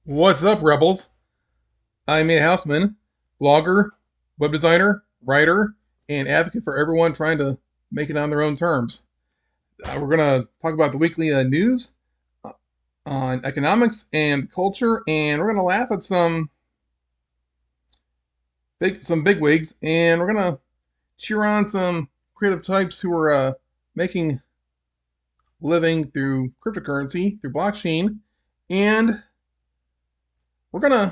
What's up, Rebels? I'm Nate Houseman, blogger, web designer, writer, and advocate for everyone trying to make it on their own terms. We're going to talk about the weekly news uh, on economics and culture, and we're going to laugh at some bigwigs, and we're going to cheer on some creative types who are making a living through cryptocurrency, through blockchain, and we're going to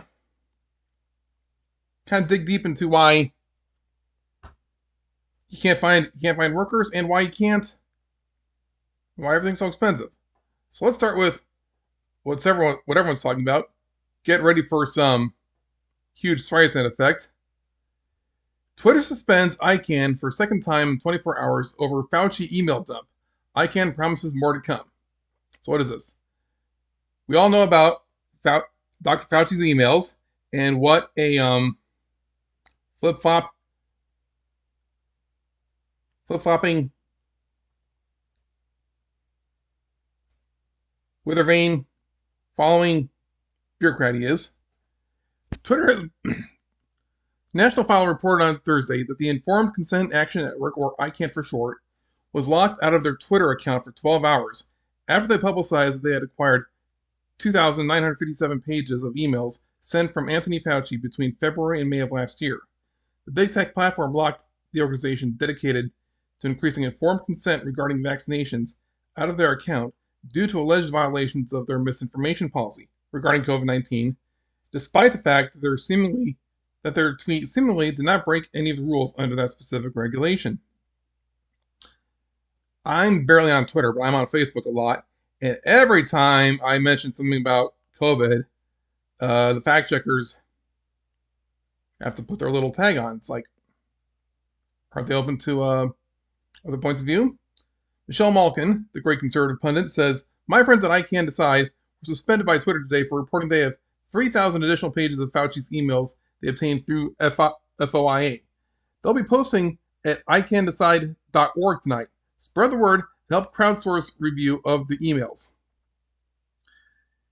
kind of dig deep into why you can't find workers and why everything's so expensive. So let's start with what everyone's talking about. Get ready for some huge Streisand effect. Twitter suspends ICANN for second time in 24 hours over Fauci email dump. ICANN promises more to come. So what is this? We all know about Dr. Fauci's emails and what a flip-flopping, wither vein following bureaucrat he is. Twitter has National File reported on Thursday that the Informed Consent Action Network, or ICANN for short, was locked out of their Twitter account for 12 hours after they publicized that they had acquired 2,957 pages of emails sent from Anthony Fauci between February and May of last year. The big tech platform blocked the organization dedicated to increasing informed consent regarding vaccinations out of their account due to alleged violations of their misinformation policy regarding COVID-19, despite the fact that their tweet seemingly did not break any of the rules under that specific regulation. I'm barely on Twitter, but I'm on Facebook a lot, and every time I mention something about COVID, the fact checkers have to put their little tag on. It's like, aren't they open to other points of view? Michelle Malkin, the great conservative pundit, says, "My friends at ICANN Decide were suspended by Twitter today for reporting they have 3,000 additional pages of Fauci's emails they obtained through FOIA. They'll be posting at icanndecide.org tonight. Spread the word and help crowdsource review of the emails."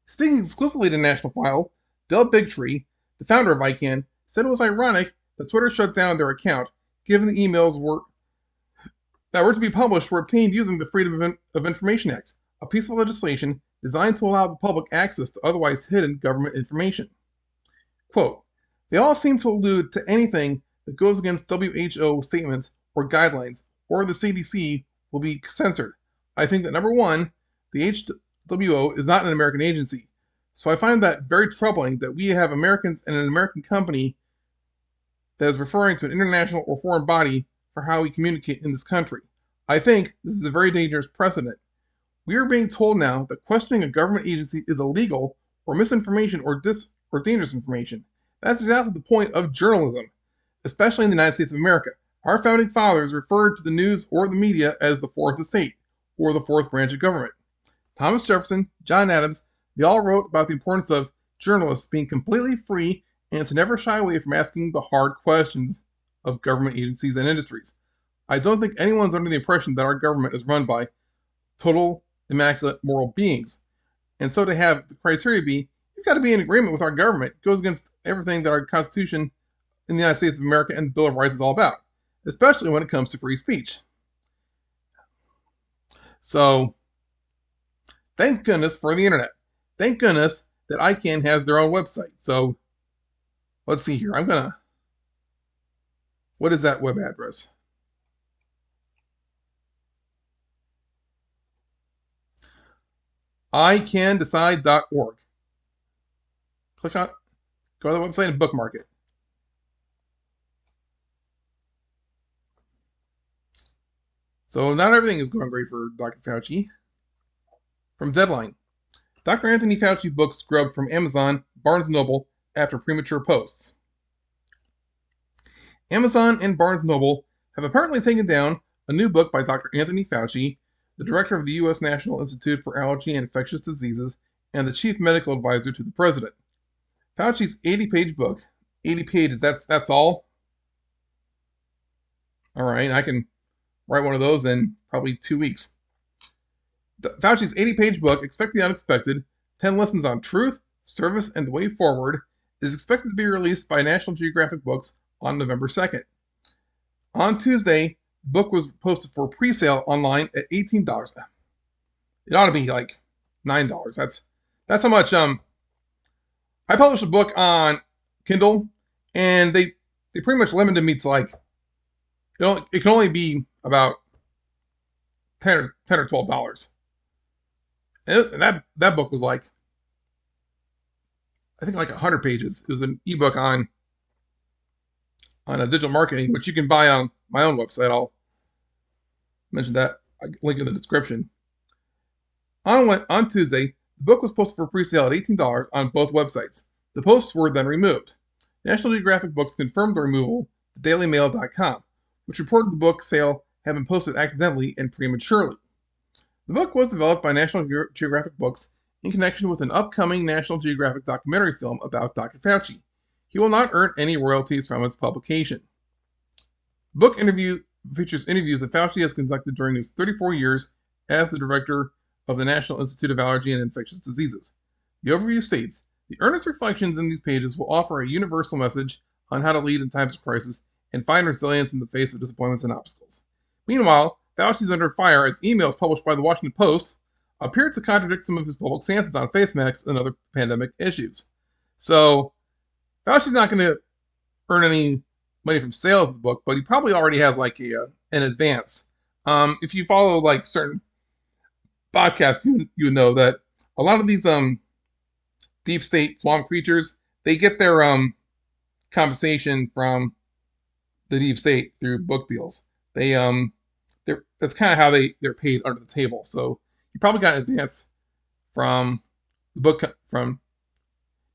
Speaking exclusively to National File, Del Bigtree, the founder of ICANN, said it was ironic that Twitter shut down their account, given the emails that were to be published were obtained using the Freedom of Information Act, a piece of legislation designed to allow the public access to otherwise hidden government information. Quote, "They all seem to allude to anything that goes against WHO statements or guidelines, or the CDC will be censored. I think that number one, the WHO is not an American agency, so I find that very troubling that we have Americans and an American company that is referring to an international or foreign body for how we communicate in this country. I think this is a very dangerous precedent. We are being told now that questioning a government agency is illegal, or misinformation, or dangerous information. That's exactly the point of journalism, especially in the United States of America. Our founding fathers referred to the news or the media as the fourth estate, or the fourth branch of government. Thomas Jefferson, John Adams, they all wrote about the importance of journalists being completely free and to never shy away from asking the hard questions of government agencies and industries. I don't think anyone's under the impression that our government is run by total, immaculate moral beings. And so to have the criteria be, you've got to be in agreement with our government, goes against everything that our Constitution in the United States of America and the Bill of Rights is all about, especially when it comes to free speech. So, thank goodness for the internet. Thank goodness that ICANN has their own website. So, let's see here. What is that web address? icanndecide.org. Go to the website and bookmark it. So not everything is going great for Dr. Fauci. From Deadline, Dr. Anthony Fauci book scrubbed from Amazon, Barnes & Noble after premature posts. Amazon and Barnes & Noble have apparently taken down a new book by Dr. Anthony Fauci, the director of the U.S. National Institute for Allergy and Infectious Diseases and the chief medical advisor to the president. Fauci's 80-page book, 80 pages, that's all? All right, I can write one of those in probably 2 weeks. Fauci's 80-page book, Expect the Unexpected, 10 Lessons on Truth, Service and the Way Forward, is expected to be released by National Geographic Books on November 2nd. On Tuesday, the book was posted for pre-sale online at $18. It ought to be like $9. That's how much. I published a book on Kindle, and they pretty much limited me to like it can only be about $10 or $12. And that book was like, I think like 100 pages. It was an ebook on a digital marketing, which you can buy on my own website. I'll mention that. I link in the description. On Tuesday, the book was posted for pre-sale at $18 on both websites. The posts were then removed. National Geographic Books confirmed the removal to DailyMail.com, which reported the book sale had been posted accidentally and prematurely. The book was developed by National Geographic Books in connection with an upcoming National Geographic documentary film about Dr. Fauci. He will not earn any royalties from its publication. The book features interviews that Fauci has conducted during his 34 years as the director of the National Institute of Allergy and Infectious Diseases. The overview states, the earnest reflections in these pages will offer a universal message on how to lead in times of crisis and find resilience in the face of disappointments and obstacles. Meanwhile, Fauci's under fire as emails published by the Washington Post appeared to contradict some of his public stances on face masks and other pandemic issues. So, Fauci's not going to earn any money from sales of the book, but he probably already has like an advance. If you follow like certain podcasts, you know that a lot of these deep state swamp creatures, they get their compensation from the deep state through book deals. That's kind of how they're paid under the table. So you probably got an advance from the book from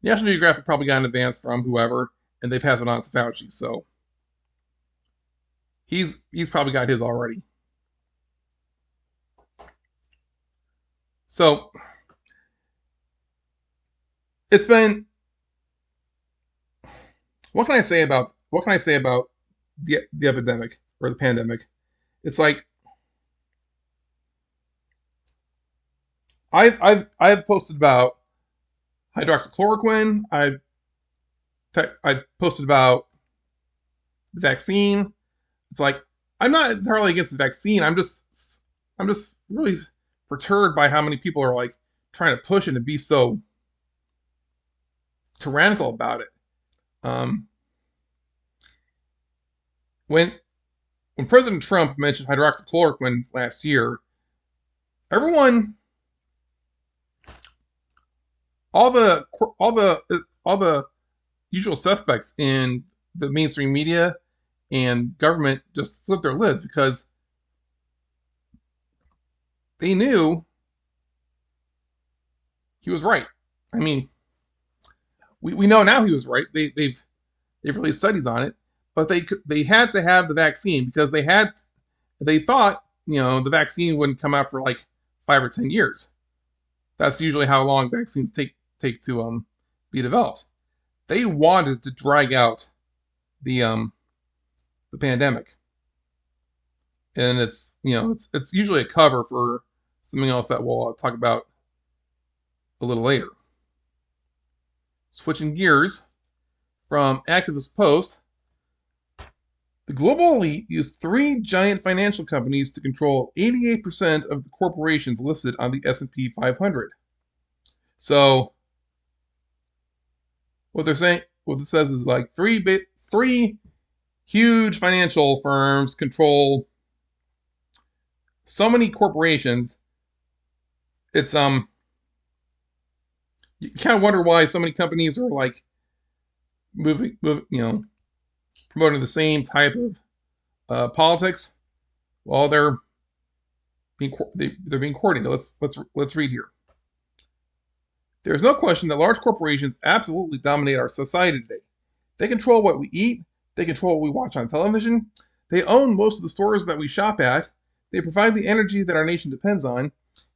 National Geographic, probably got an advance from whoever, and they pass it on to Fauci. So he's probably got his already. So it's been, what can I say about the epidemic or the pandemic? It's like I've posted about hydroxychloroquine. I've posted about the vaccine. It's like I'm not entirely against the vaccine. I'm just really perturbed by how many people are like trying to push it and be so tyrannical about it. When President Trump mentioned hydroxychloroquine last year, everyone, all the usual suspects in the mainstream media and government just flipped their lids because they knew he was right. I mean, we know now he was right. They've released studies on it, but they had to have the vaccine because they thought the vaccine wouldn't come out for like 5 or 10 years. That's usually how long vaccines take to be developed. They wanted to drag out the pandemic, and it's usually a cover for something else that we'll talk about a little later. Switching gears from activist posts, the global elite used 3 giant financial companies to control 88% of the corporations listed on the S&P 500. So what it says is like three huge financial firms control so many corporations. It's you kind of wonder why so many companies are like moving, promoting the same type of politics. Well, they're being coordinated. Let's read here. There is no question that large corporations absolutely dominate our society today. They control what we eat. They control what we watch on television. They own most of the stores that we shop at. They provide the energy that our nation depends on,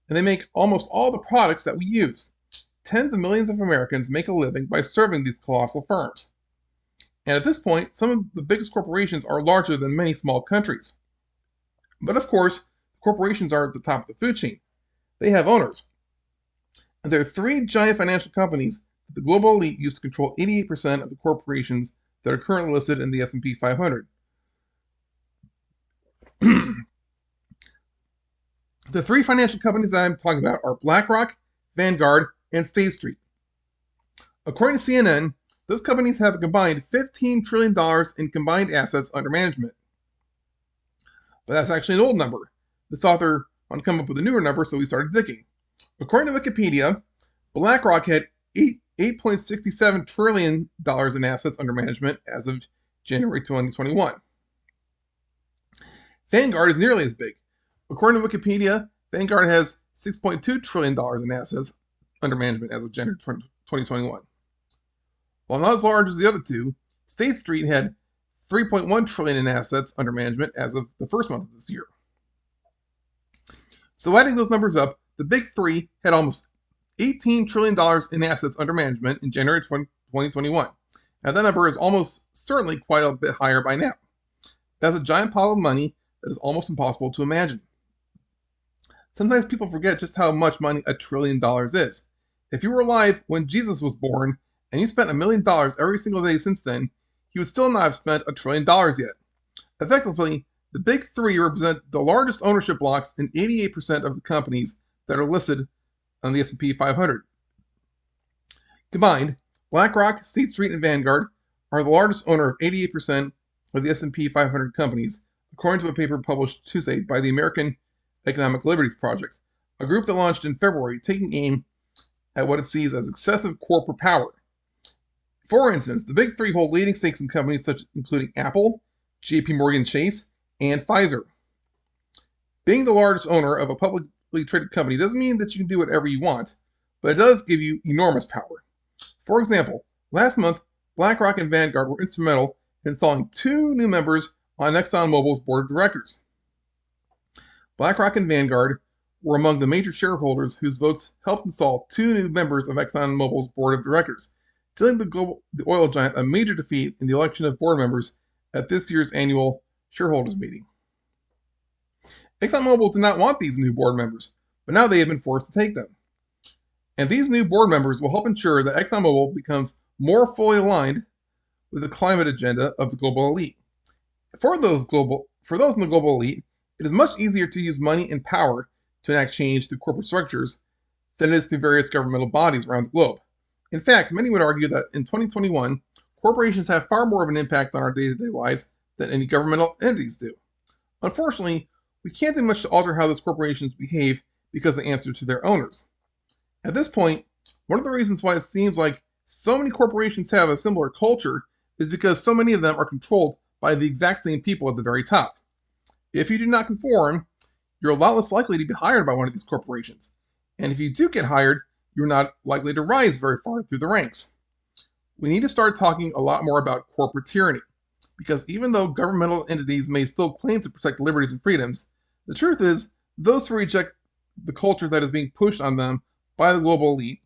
and they make almost all the products that we use. Tens of millions of Americans make a living by serving these colossal firms. And at this point, some of the biggest corporations are larger than many small countries. But of course, corporations are at the top of the food chain. They have owners. And there are 3 giant financial companies the global elite used to control 88% of the corporations that are currently listed in the S&P 500. The three financial companies that I'm talking about are BlackRock, Vanguard, and State Street. According to CNN, those companies have a combined $15 trillion in combined assets under management. But that's actually an old number. This author wanted to come up with a newer number, so we started digging. According to Wikipedia, BlackRock had $8.67 trillion in assets under management as of January 2021. Vanguard is nearly as big. According to Wikipedia, Vanguard has $6.2 trillion in assets under management as of January 2021. While not as large as the other two, State Street had $3.1 trillion in assets under management as of the first month of this year. So adding those numbers up, the big three had almost $18 trillion in assets under management in January 2021. Now that number is almost certainly quite a bit higher by now. That's a giant pile of money that is almost impossible to imagine. Sometimes people forget just how much money $1 trillion is. If you were alive when Jesus was born and you spent $1 million every single day since then, you would still not have spent $1 trillion yet. Effectively, the big three represent the largest ownership blocks in 88% of the companies that are listed on the S&P 500. Combined, BlackRock, State Street, and Vanguard are the largest owner of 88% of the S&P 500 companies, according to a paper published Tuesday by the American Economic Liberties Project, a group that launched in February taking aim at what it sees as excessive corporate power. For instance, the big three hold leading stakes in companies including Apple, JP Morgan Chase, and Pfizer. Being the largest owner of a publicly traded company doesn't mean that you can do whatever you want, but it does give you enormous power. For example, last month, BlackRock and Vanguard were instrumental in installing 2 new members on ExxonMobil's board of directors. BlackRock and Vanguard were among the major shareholders whose votes helped install 2 new members of ExxonMobil's board of directors, dealing the oil giant a major defeat in the election of board members at this year's annual shareholders meeting. ExxonMobil did not want these new board members, but now they have been forced to take them. And these new board members will help ensure that ExxonMobil becomes more fully aligned with the climate agenda of the global elite. For those in the global elite, it is much easier to use money and power to enact change through corporate structures than it is through various governmental bodies around the globe. In fact, many would argue that in 2021, corporations have far more of an impact on our day-to-day lives than any governmental entities do. Unfortunately, we can't do much to alter how those corporations behave because they answer to their owners. At this point, one of the reasons why it seems like so many corporations have a similar culture is because so many of them are controlled by the exact same people at the very top. If you do not conform, you're a lot less likely to be hired by one of these corporations. And if you do get hired, you're not likely to rise very far through the ranks. We need to start talking a lot more about corporate tyranny, because even though governmental entities may still claim to protect liberties and freedoms, the truth is those who reject the culture that is being pushed on them by the global elite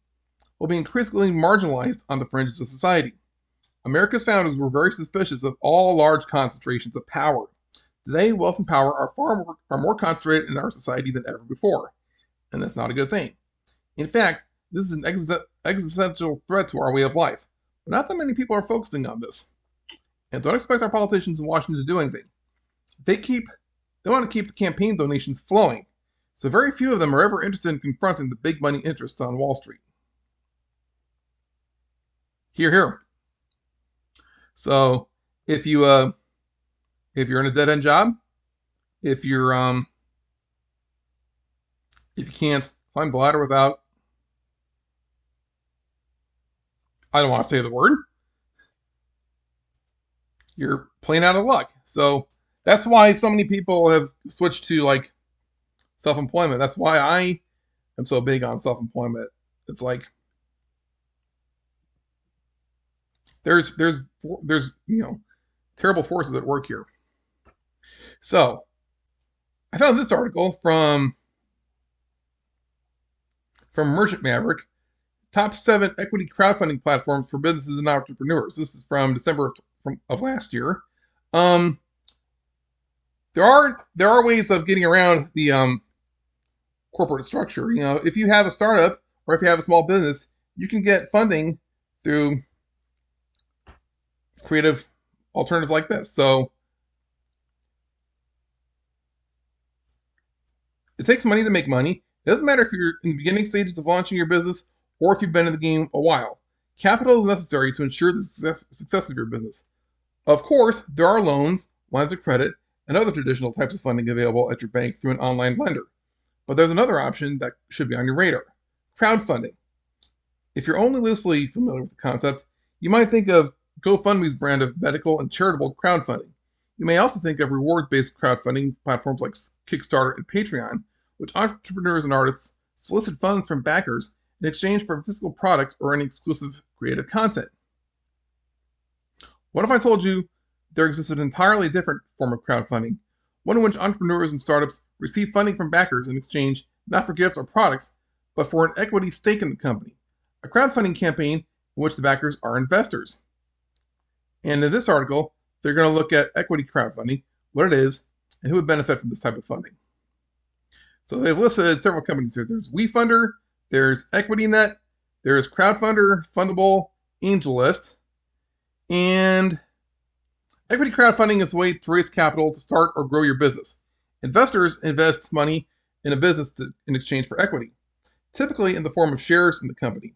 will be increasingly marginalized on the fringes of society. America's founders were very suspicious of all large concentrations of power. Today, wealth and power are more concentrated in our society than ever before, and that's not a good thing. In fact, this is an existential threat to our way of life, but not that many people are focusing on this. And don't expect our politicians in Washington to do anything. They want to keep the campaign donations flowing, so very few of them are ever interested in confronting the big money interests on Wall Street. Hear, hear. So, if you're in a dead-end job, if you can't climb the ladder without, I don't want to say the word, you're playing out of luck. So that's why so many people have switched to like self-employment. That's why I am so big on self-employment. It's like there's terrible forces at work here. So I found this article from Merchant Maverick, top 7 equity crowdfunding platforms for businesses and entrepreneurs. This is from December of last year. There are ways of getting around the corporate structure. You know, if you have a startup or if you have a small business, you can get funding through creative alternatives like this. So it takes money to make money. It doesn't matter if you're in the beginning stages of launching your business or if you've been in the game a while. Capital is necessary to ensure the success of your business. Of course, there are loans, lines of credit, and other traditional types of funding available at your bank through an online lender. But there's another option that should be on your radar: crowdfunding. If you're only loosely familiar with the concept, you might think of GoFundMe's brand of medical and charitable crowdfunding. You may also think of reward-based crowdfunding platforms like Kickstarter and Patreon, which entrepreneurs and artists solicit funds from backers in exchange for a physical product or any exclusive creative content. What if I told you there exists an entirely different form of crowdfunding, one in which entrepreneurs and startups receive funding from backers in exchange not for gifts or products, but for an equity stake in the company? A crowdfunding campaign in which the backers are investors. And in this article, they're going to look at equity crowdfunding, what it is, and who would benefit from this type of funding. So they've listed several companies here. There's WeFunder, there's EquityNet, there's Crowdfunder, Fundable, AngelList, and equity crowdfunding is a way to raise capital to start or grow your business. Investors invest money in a business in exchange for equity, typically in the form of shares in the company.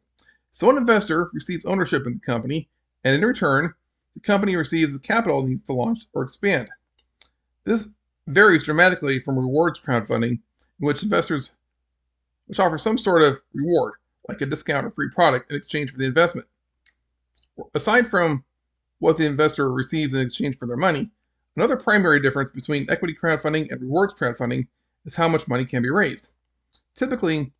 So an investor receives ownership in the company, and in return, the company receives the capital it needs to launch or expand. This varies dramatically from rewards crowdfunding, in which investors offer some sort of reward, like a discount or free product in exchange for the investment. Aside from what the investor receives in exchange for their money, another primary difference between equity crowdfunding and rewards crowdfunding is how much money can be raised. Typically,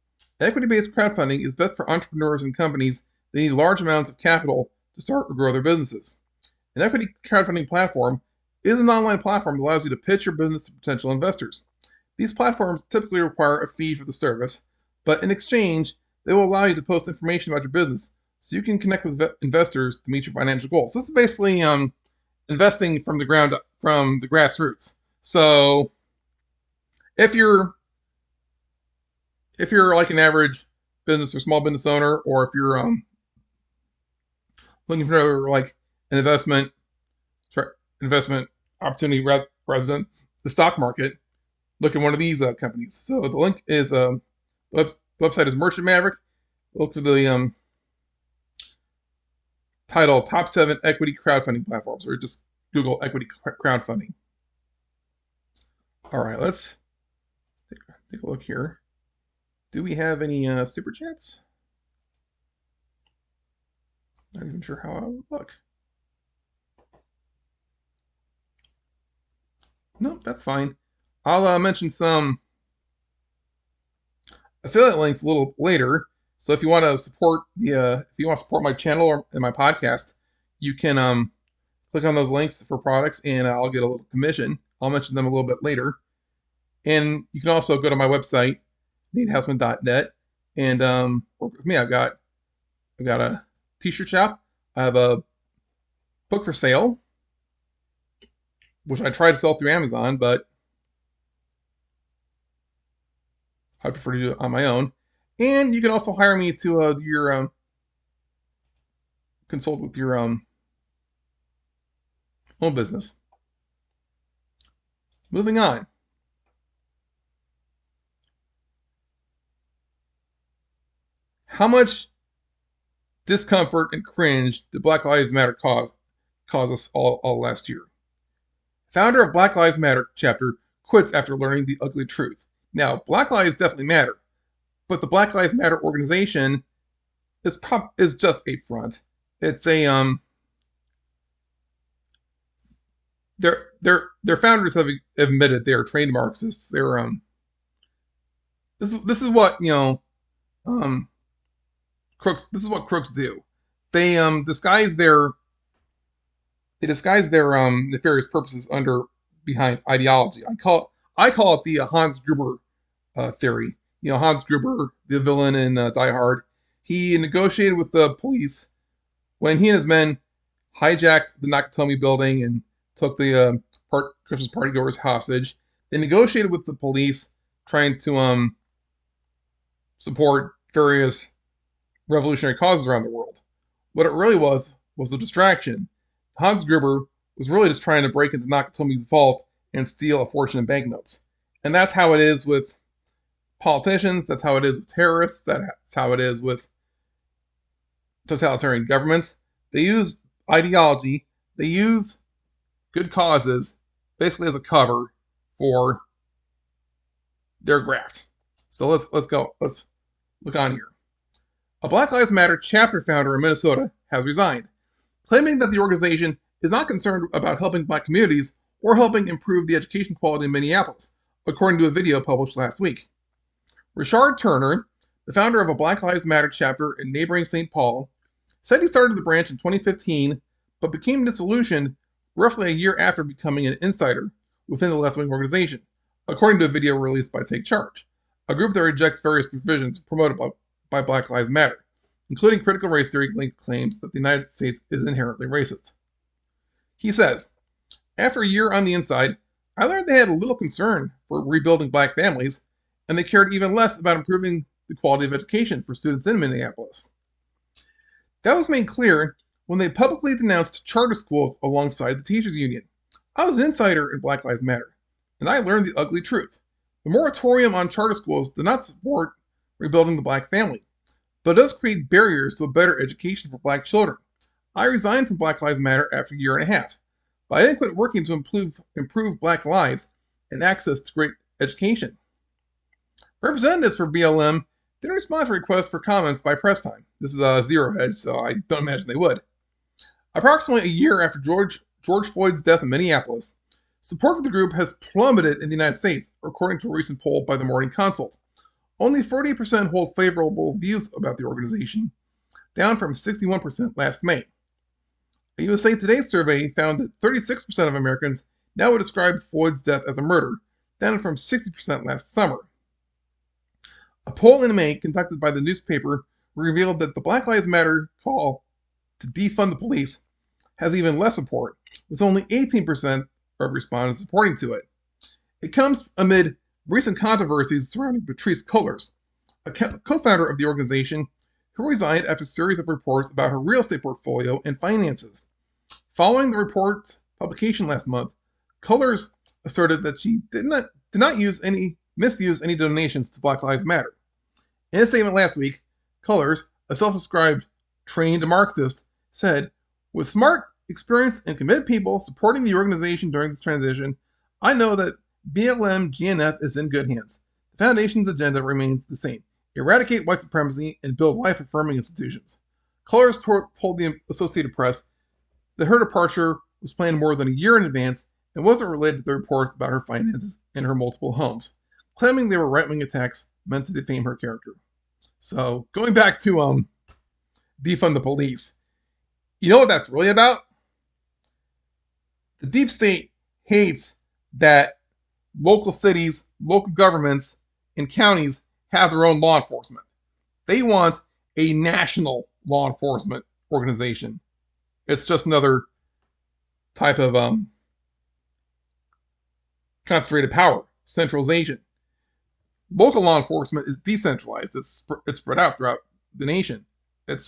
equity-based crowdfunding is best for entrepreneurs and companies that need large amounts of capital to start or grow their businesses. An equity crowdfunding platform is an online platform that allows you to pitch your business to potential investors. These platforms typically require a fee for the service, but in exchange, they will allow you to post information about your business so you can connect with investors to meet your financial goals. This is basically investing from the ground up, from the grassroots. So if you're like an average business or small business owner, or if you're looking for like an investment opportunity rather than the stock market, look at one of these companies. So the link is the website is Merchant Maverick. Look for the title Top 7 Equity Crowdfunding Platforms, or just Google equity crowdfunding. All right, let's take a look here. Do we have any super chats? Not even sure how I would look. Nope, that's fine. I'll mention some affiliate links a little later. So if you want to support my channel and my podcast, you can click on those links for products, and I'll get a little commission. I'll mention them a little bit later. And you can also go to my website, natehausman.net, and work with me. I've got a t-shirt shop. I have a book for sale, which I try to sell through Amazon, but I prefer to do it on my own. And you can also hire me to do your consult with your own business. Moving on. How much discomfort and cringe did Black Lives Matter cause us all last year? Founder of Black Lives Matter chapter quits after learning the ugly truth. Now, Black Lives definitely matter, but the Black Lives Matter organization is just a front. It's a their founders have admitted they are trained Marxists. They're this is what crooks. This is what crooks do. They disguise their nefarious purposes behind ideology. I call it the Hans Gruber theory. Hans Gruber, the villain in Die Hard, he negotiated with the police when he and his men hijacked the Nakatomi building and took the Christmas partygoers hostage. They negotiated with the police, trying to support various revolutionary causes around the world. What it really was a distraction. Hans Gruber was really just trying to break into Nakatomi's vault and steal a fortune in banknotes. And that's how it is with politicians, that's how it is with terrorists, that's how it is with totalitarian governments. They use ideology, they use good causes basically as a cover for their graft. So let's go. Let's look on here. A Black Lives Matter chapter founder in Minnesota has resigned, claiming that the organization is not concerned about helping black communities or helping improve the education quality in Minneapolis, according to a video published last week. Richard Turner, the founder of a Black Lives Matter chapter in neighboring St. Paul, said he started the branch in 2015, but became disillusioned roughly a year after becoming an insider within the left-wing organization, according to a video released by Take Charge, a group that rejects various provisions promoted by Black Lives Matter, including critical race theory claims that the United States is inherently racist. He says, after a year on the inside, I learned they had little concern for rebuilding black families, and they cared even less about improving the quality of education for students in Minneapolis. That was made clear when they publicly denounced charter schools alongside the teachers union. I was an insider in Black Lives Matter, and I learned the ugly truth. The moratorium on charter schools did not support rebuilding the black family, but it does create barriers to a better education for black children. I resigned from Black Lives Matter after a year and a half, but I didn't quit working to improve black lives and access to great education. Representatives for BLM didn't respond to requests for comments by press time. This is Zero Hedge, so I don't imagine they would. Approximately a year after George Floyd's death in Minneapolis, support for the group has plummeted in the United States, according to a recent poll by the Morning Consult. Only 40% hold favorable views about the organization, down from 61% last May. A USA Today survey found that 36% of Americans now would describe Floyd's death as a murder, down from 60% last summer. A poll in May conducted by the newspaper revealed that the Black Lives Matter call to defund the police has even less support, with only 18% of respondents supporting to it. It comes amid recent controversies surrounding Patrisse Cullors, a co-founder of the organization, who resigned after a series of reports about her real estate portfolio and finances. Following the report's publication last month, Cullors asserted that she did not misuse any donations to Black Lives Matter. In a statement last week, Cullors, a self-described trained Marxist, said, with smart, experienced, and committed people supporting the organization during this transition, I know that BLM GNF is in good hands. The Foundation's agenda remains the same: eradicate white supremacy and build life-affirming institutions. Cullors told the Associated Press that her departure was planned more than a year in advance and wasn't related to the reports about her finances and her multiple homes, claiming they were right-wing attacks meant to defame her character. So, going back to defund the police, you know what that's really about? The deep state hates that local cities, local governments, and counties have their own law enforcement. They want a national law enforcement organization. It's just another type of concentrated power, centralization. Local law enforcement is decentralized. It's spread out throughout the nation. It's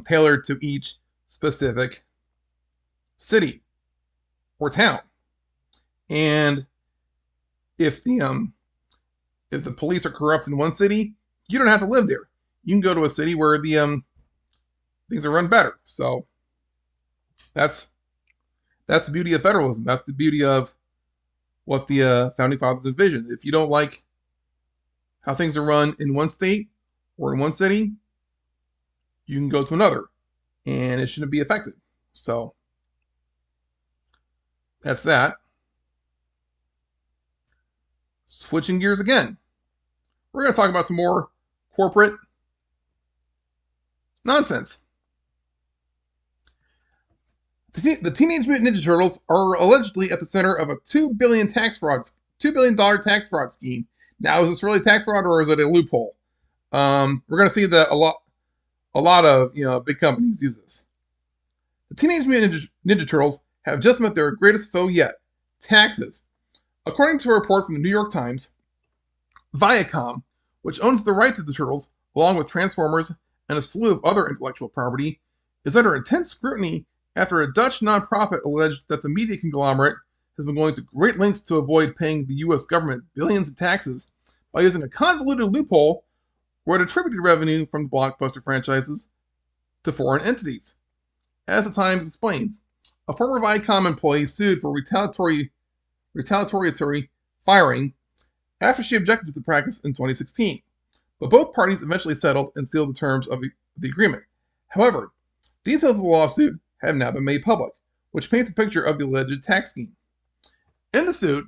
tailored to each specific city or town. And if the police are corrupt in one city, you don't have to live there. You can go to a city where the things are run better. So that's the beauty of federalism. That's the beauty of what the founding fathers envisioned. If you don't like how things are run in one state or in one city, you can go to another, and it shouldn't be affected. So that's that. Switching gears again, we're going to talk about some more corporate nonsense. The Teenage Mutant Ninja Turtles are allegedly at the center of a $2 billion tax fraud scheme. Now, is this really tax fraud or is it a loophole? We're going to see that a lot of big companies use this. The Teenage Mutant Ninja Turtles have just met their greatest foe yet: taxes. According to a report from the New York Times, Viacom, which owns the right to the Turtles, along with Transformers, and a slew of other intellectual property, is under intense scrutiny after a Dutch nonprofit alleged that the media conglomerate has been going to great lengths to avoid paying the U.S. government billions in taxes by using a convoluted loophole where it attributed revenue from the blockbuster franchises to foreign entities. As the Times explains, a former Viacom employee sued for retaliatory firing after she objected to the practice in 2016. But both parties eventually settled and sealed the terms of the agreement. However, details of the lawsuit have now been made public, which paints a picture of the alleged tax scheme. In the suit,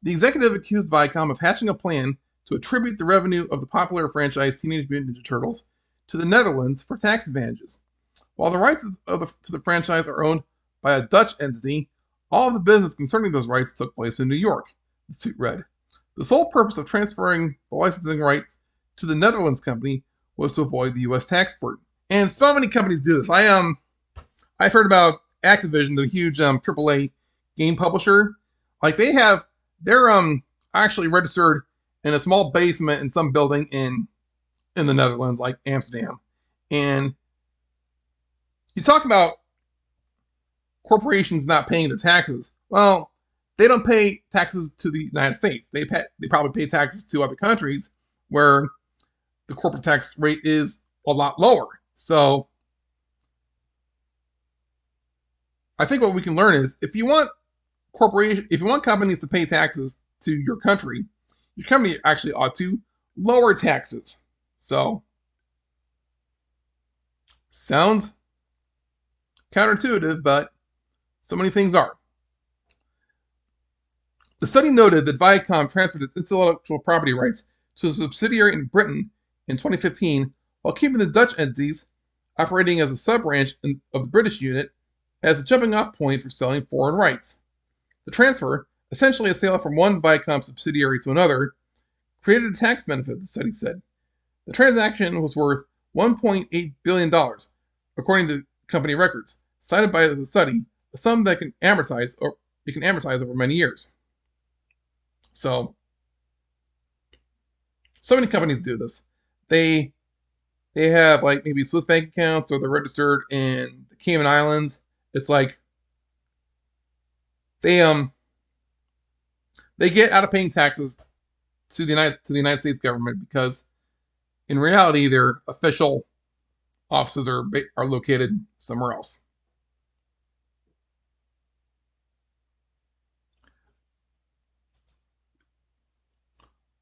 the executive accused Viacom of hatching a plan to attribute the revenue of the popular franchise Teenage Mutant Ninja Turtles to the Netherlands for tax advantages. While the rights to the franchise are owned by a Dutch entity, all of the business concerning those rights took place in New York, the suit read. The sole purpose of transferring the licensing rights to the Netherlands company was to avoid the U.S. tax burden. And so many companies do this. I've heard about Activision, the huge AAA game publisher. Like they're actually registered in a small basement in some building in the Netherlands, like Amsterdam. And you talk about corporations not paying their taxes. Well, they don't pay taxes to the United States. They probably pay taxes to other countries where the corporate tax rate is a lot lower. So I think what we can learn is if you want companies to pay taxes to your company actually ought to lower taxes. So sounds counterintuitive, but so many things are. The study noted that Viacom transferred its intellectual property rights to a subsidiary in Britain in 2015 while keeping the Dutch entities operating as a sub-branch of the British unit as the jumping-off point for selling foreign rights. The transfer, essentially a sale from one Viacom subsidiary to another, created a tax benefit, the study said. The transaction was worth $1.8 billion, according to company records, cited by the study, a sum that can amortize over many years. So many companies do this. They have like maybe Swiss bank accounts, or they're registered in the Cayman Islands. It's like they get out of paying taxes to the United States government because in reality their official offices are located somewhere else.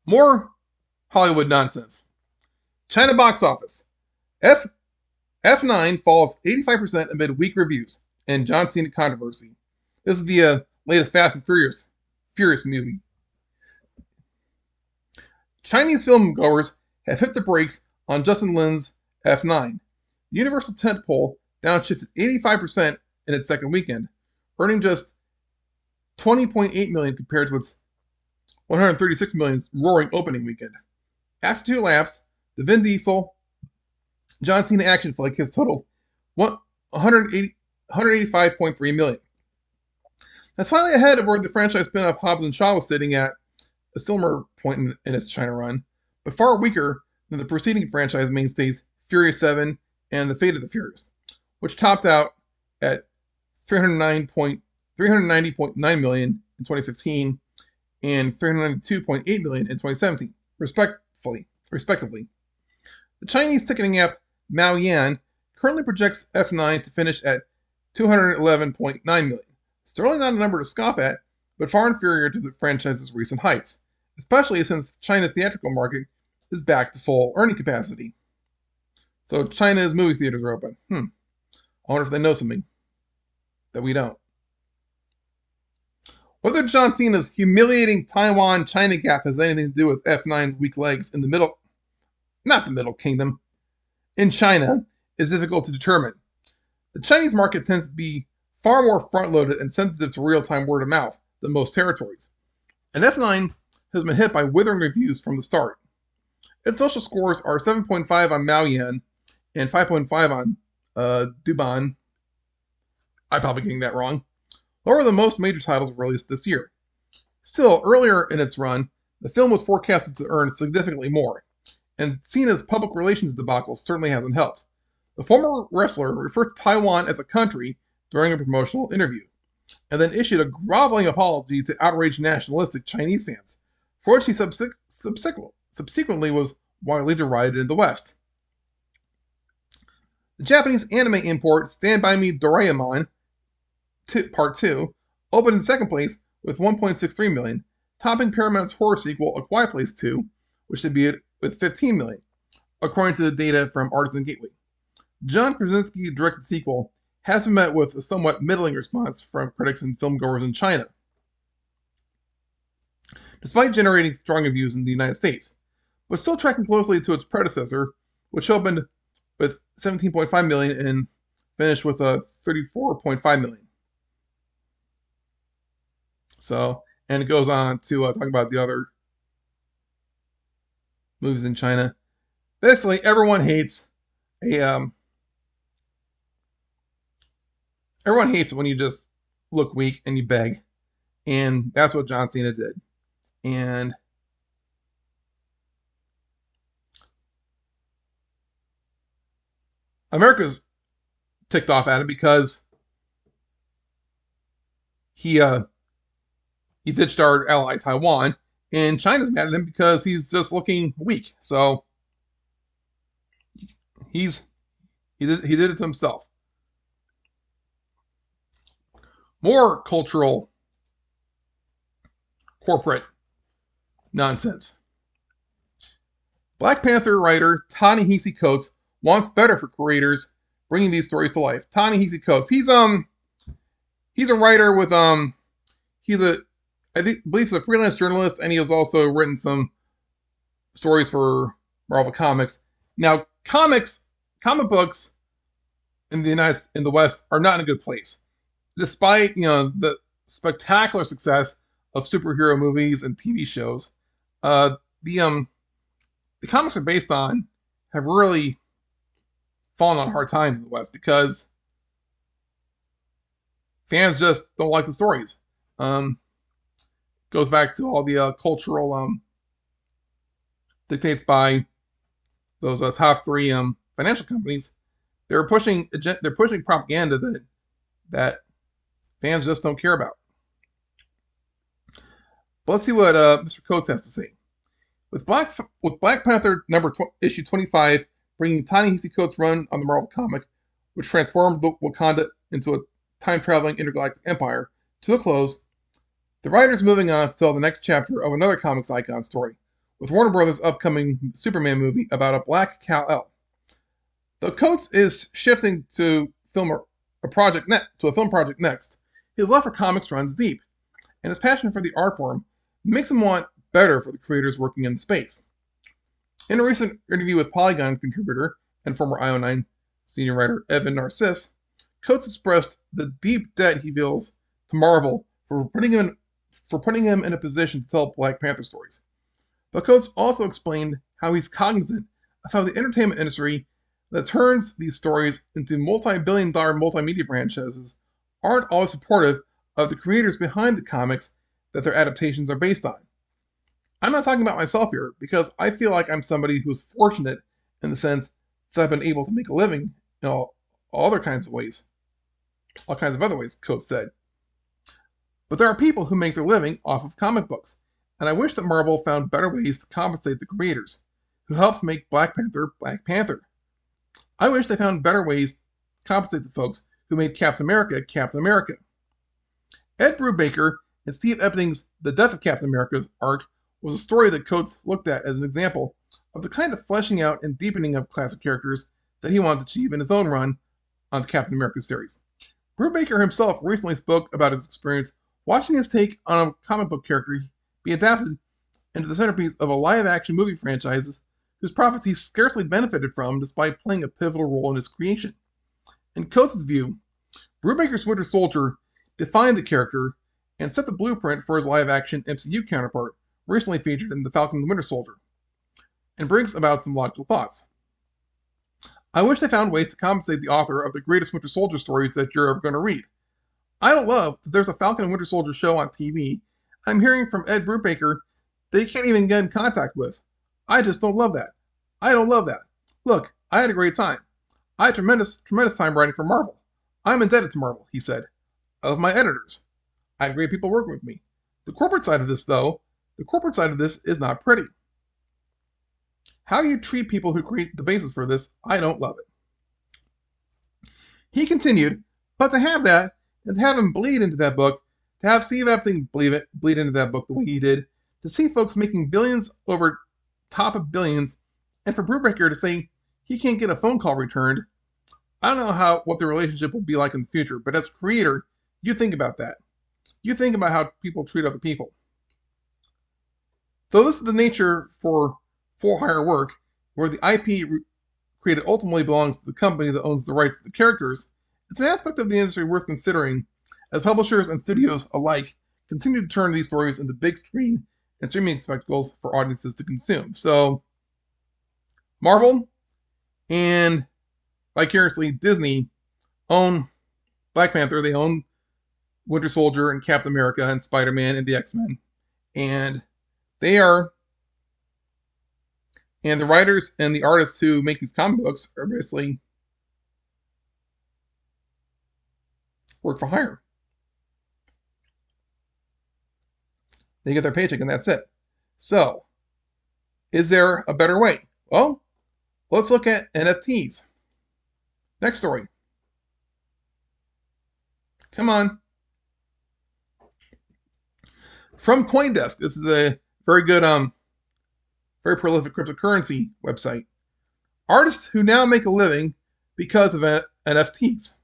More Hollywood nonsense. China box office. F9 falls 85% amid weak reviews and John Cena controversy. This is the latest Fast and Furious movie. Chinese filmgoers have hit the brakes on Justin Lin's F9. The Universal tentpole downshifted 85% in its second weekend, earning just $20.8 million compared to its $136 million roaring opening weekend. After 2 laps, the Vin Diesel John Cena action flick has totaled $185.3 million. That's slightly ahead of where the franchise spin-off Hobbs and Shaw was sitting at a similar point in its China run, but far weaker than the preceding franchise mainstays Furious 7 and The Fate of the Furious, which topped out at $390.9 million in 2015 and $392.8 million in 2017, respectively. The Chinese ticketing app Maoyan currently projects F9 to finish at $211.9 million. Certainly not a number to scoff at, but far inferior to the franchise's recent heights, especially since China's theatrical market is back to full earning capacity. So China's movie theaters are open. I wonder if they know something that we don't. Whether John Cena's humiliating Taiwan-China gap has anything to do with F9's weak legs in the Middle Kingdom, in China, is difficult to determine. The Chinese market tends to be far more front-loaded and sensitive to real-time word-of-mouth than most territories, and F9 has been hit by withering reviews from the start. Its social scores are 7.5 on Maoyan and 5.5 on Douban. I'm probably getting that wrong. Lower than most major titles released this year. Still, earlier in its run, the film was forecasted to earn significantly more. and Cena's public relations debacle certainly hasn't helped. The former wrestler referred to Taiwan as a country during a promotional interview, and then issued a groveling apology to outraged nationalistic Chinese fans, for which he subsequently was widely derided in the West. The Japanese anime import Stand By Me Doraemon Part 2 opened in second place with 1.63 million, topping Paramount's horror sequel A Quiet Place 2, which debuted with 15 million, according to the data from Artisan Gateway. John Krasinski's directed sequel has been met with a somewhat middling response from critics and filmgoers in China, despite generating strong reviews in the United States, but still tracking closely to its predecessor, which opened with 17.5 million and finished with a 34.5 million. So, and it goes on to talk about the other movies in China. Basically, everyone hates everyone hates it when you just look weak and you beg, and that's what John Cena did. And America's ticked off at it because he ditched our ally Taiwan, and China's mad at him because he's just looking weak. So he did it to himself. More cultural corporate nonsense. Black Panther writer Ta-Nehisi Coates wants better for creators bringing these stories to life. Ta-Nehisi Coates, he's a writer with I believe he's a freelance journalist, and he has also written some stories for Marvel Comics. Now, comic books in the West are not in a good place, despite the spectacular success of superhero movies and TV shows. The comics are based on have really fallen on hard times in the West because fans just don't like the stories. Goes back to all the cultural dictates by those top three financial companies. They're pushing propaganda that fans just don't care about. But let's see what Mr. Coates has to say. With Black Panther issue 25 bringing Ta-Nehisi Coates' run on the Marvel comic, which transformed Wakanda into a time-traveling intergalactic empire, to a close, the writer's moving on to tell the next chapter of another comics icon story, with Warner Brothers' upcoming Superman movie about a black Kal-El. Though Coates is shifting to film project next, his love for comics runs deep, and his passion for the art form makes him want better for the creators working in the space. In a recent interview with Polygon contributor and former IO9 senior writer Evan Narcisse, Coates expressed the deep debt he feels to Marvel for putting him in a position to tell Black Panther stories. But Coates also explained how he's cognizant of how the entertainment industry that turns these stories into multi-billion-dollar multimedia franchises aren't always supportive of the creators behind the comics that their adaptations are based on. I'm not talking about myself here, because I feel like I'm somebody who's fortunate in the sense that I've been able to make a living in all kinds of other ways, Coates said. But there are people who make their living off of comic books, and I wish that Marvel found better ways to compensate the creators, who helped make Black Panther Black Panther. I wish they found better ways to compensate the folks who made Captain America Captain America. Ed Brubaker and Steve Eppling's The Death of Captain America arc was a story that Coates looked at as an example of the kind of fleshing out and deepening of classic characters that he wanted to achieve in his own run on the Captain America series. Brubaker himself recently spoke about his experience watching his take on a comic book character be adapted into the centerpiece of a live-action movie franchise whose profits he scarcely benefited from despite playing a pivotal role in its creation. In Coates' view, Brubaker's Winter Soldier defined the character and set the blueprint for his live-action MCU counterpart, recently featured in The Falcon and the Winter Soldier, and brings about some logical thoughts. I wish they found ways to compensate the author of the greatest Winter Soldier stories that you're ever going to read. I don't love that there's a Falcon and Winter Soldier show on TV. I'm hearing from Ed Brubaker that he can't even get in contact with. I just don't love that. I don't love that. Look, I had a great time. I had tremendous time writing for Marvel. I'm indebted to Marvel, he said. I love my editors. I have great people working with me. The corporate side of this, though, is not pretty. How you treat people who create the basis for this, I don't love it. He continued, but to have that, and to have him bleed into that book, to have Steve Epstein bleed into that book the way he did, to see folks making billions over top of billions, and for Brubaker to say he can't get a phone call returned, I don't know what the relationship will be like in the future, but as a creator, you think about that. You think about how people treat other people. Though this is the nature for hire work, where the IP created ultimately belongs to the company that owns the rights to the characters, it's an aspect of the industry worth considering as publishers and studios alike continue to turn these stories into big screen and streaming spectacles for audiences to consume. So, Marvel and vicariously Disney own Black Panther, they own Winter Soldier and Captain America and Spider-Man and the X-Men. And they are, and the writers and the artists who make these comic books are basically work for hire. They get their paycheck and that's it. So, is there a better way? Well, let's look at NFTs. Next story. Come on. From CoinDesk, this is a very good, very prolific cryptocurrency website. Artists who now make a living because of NFTs.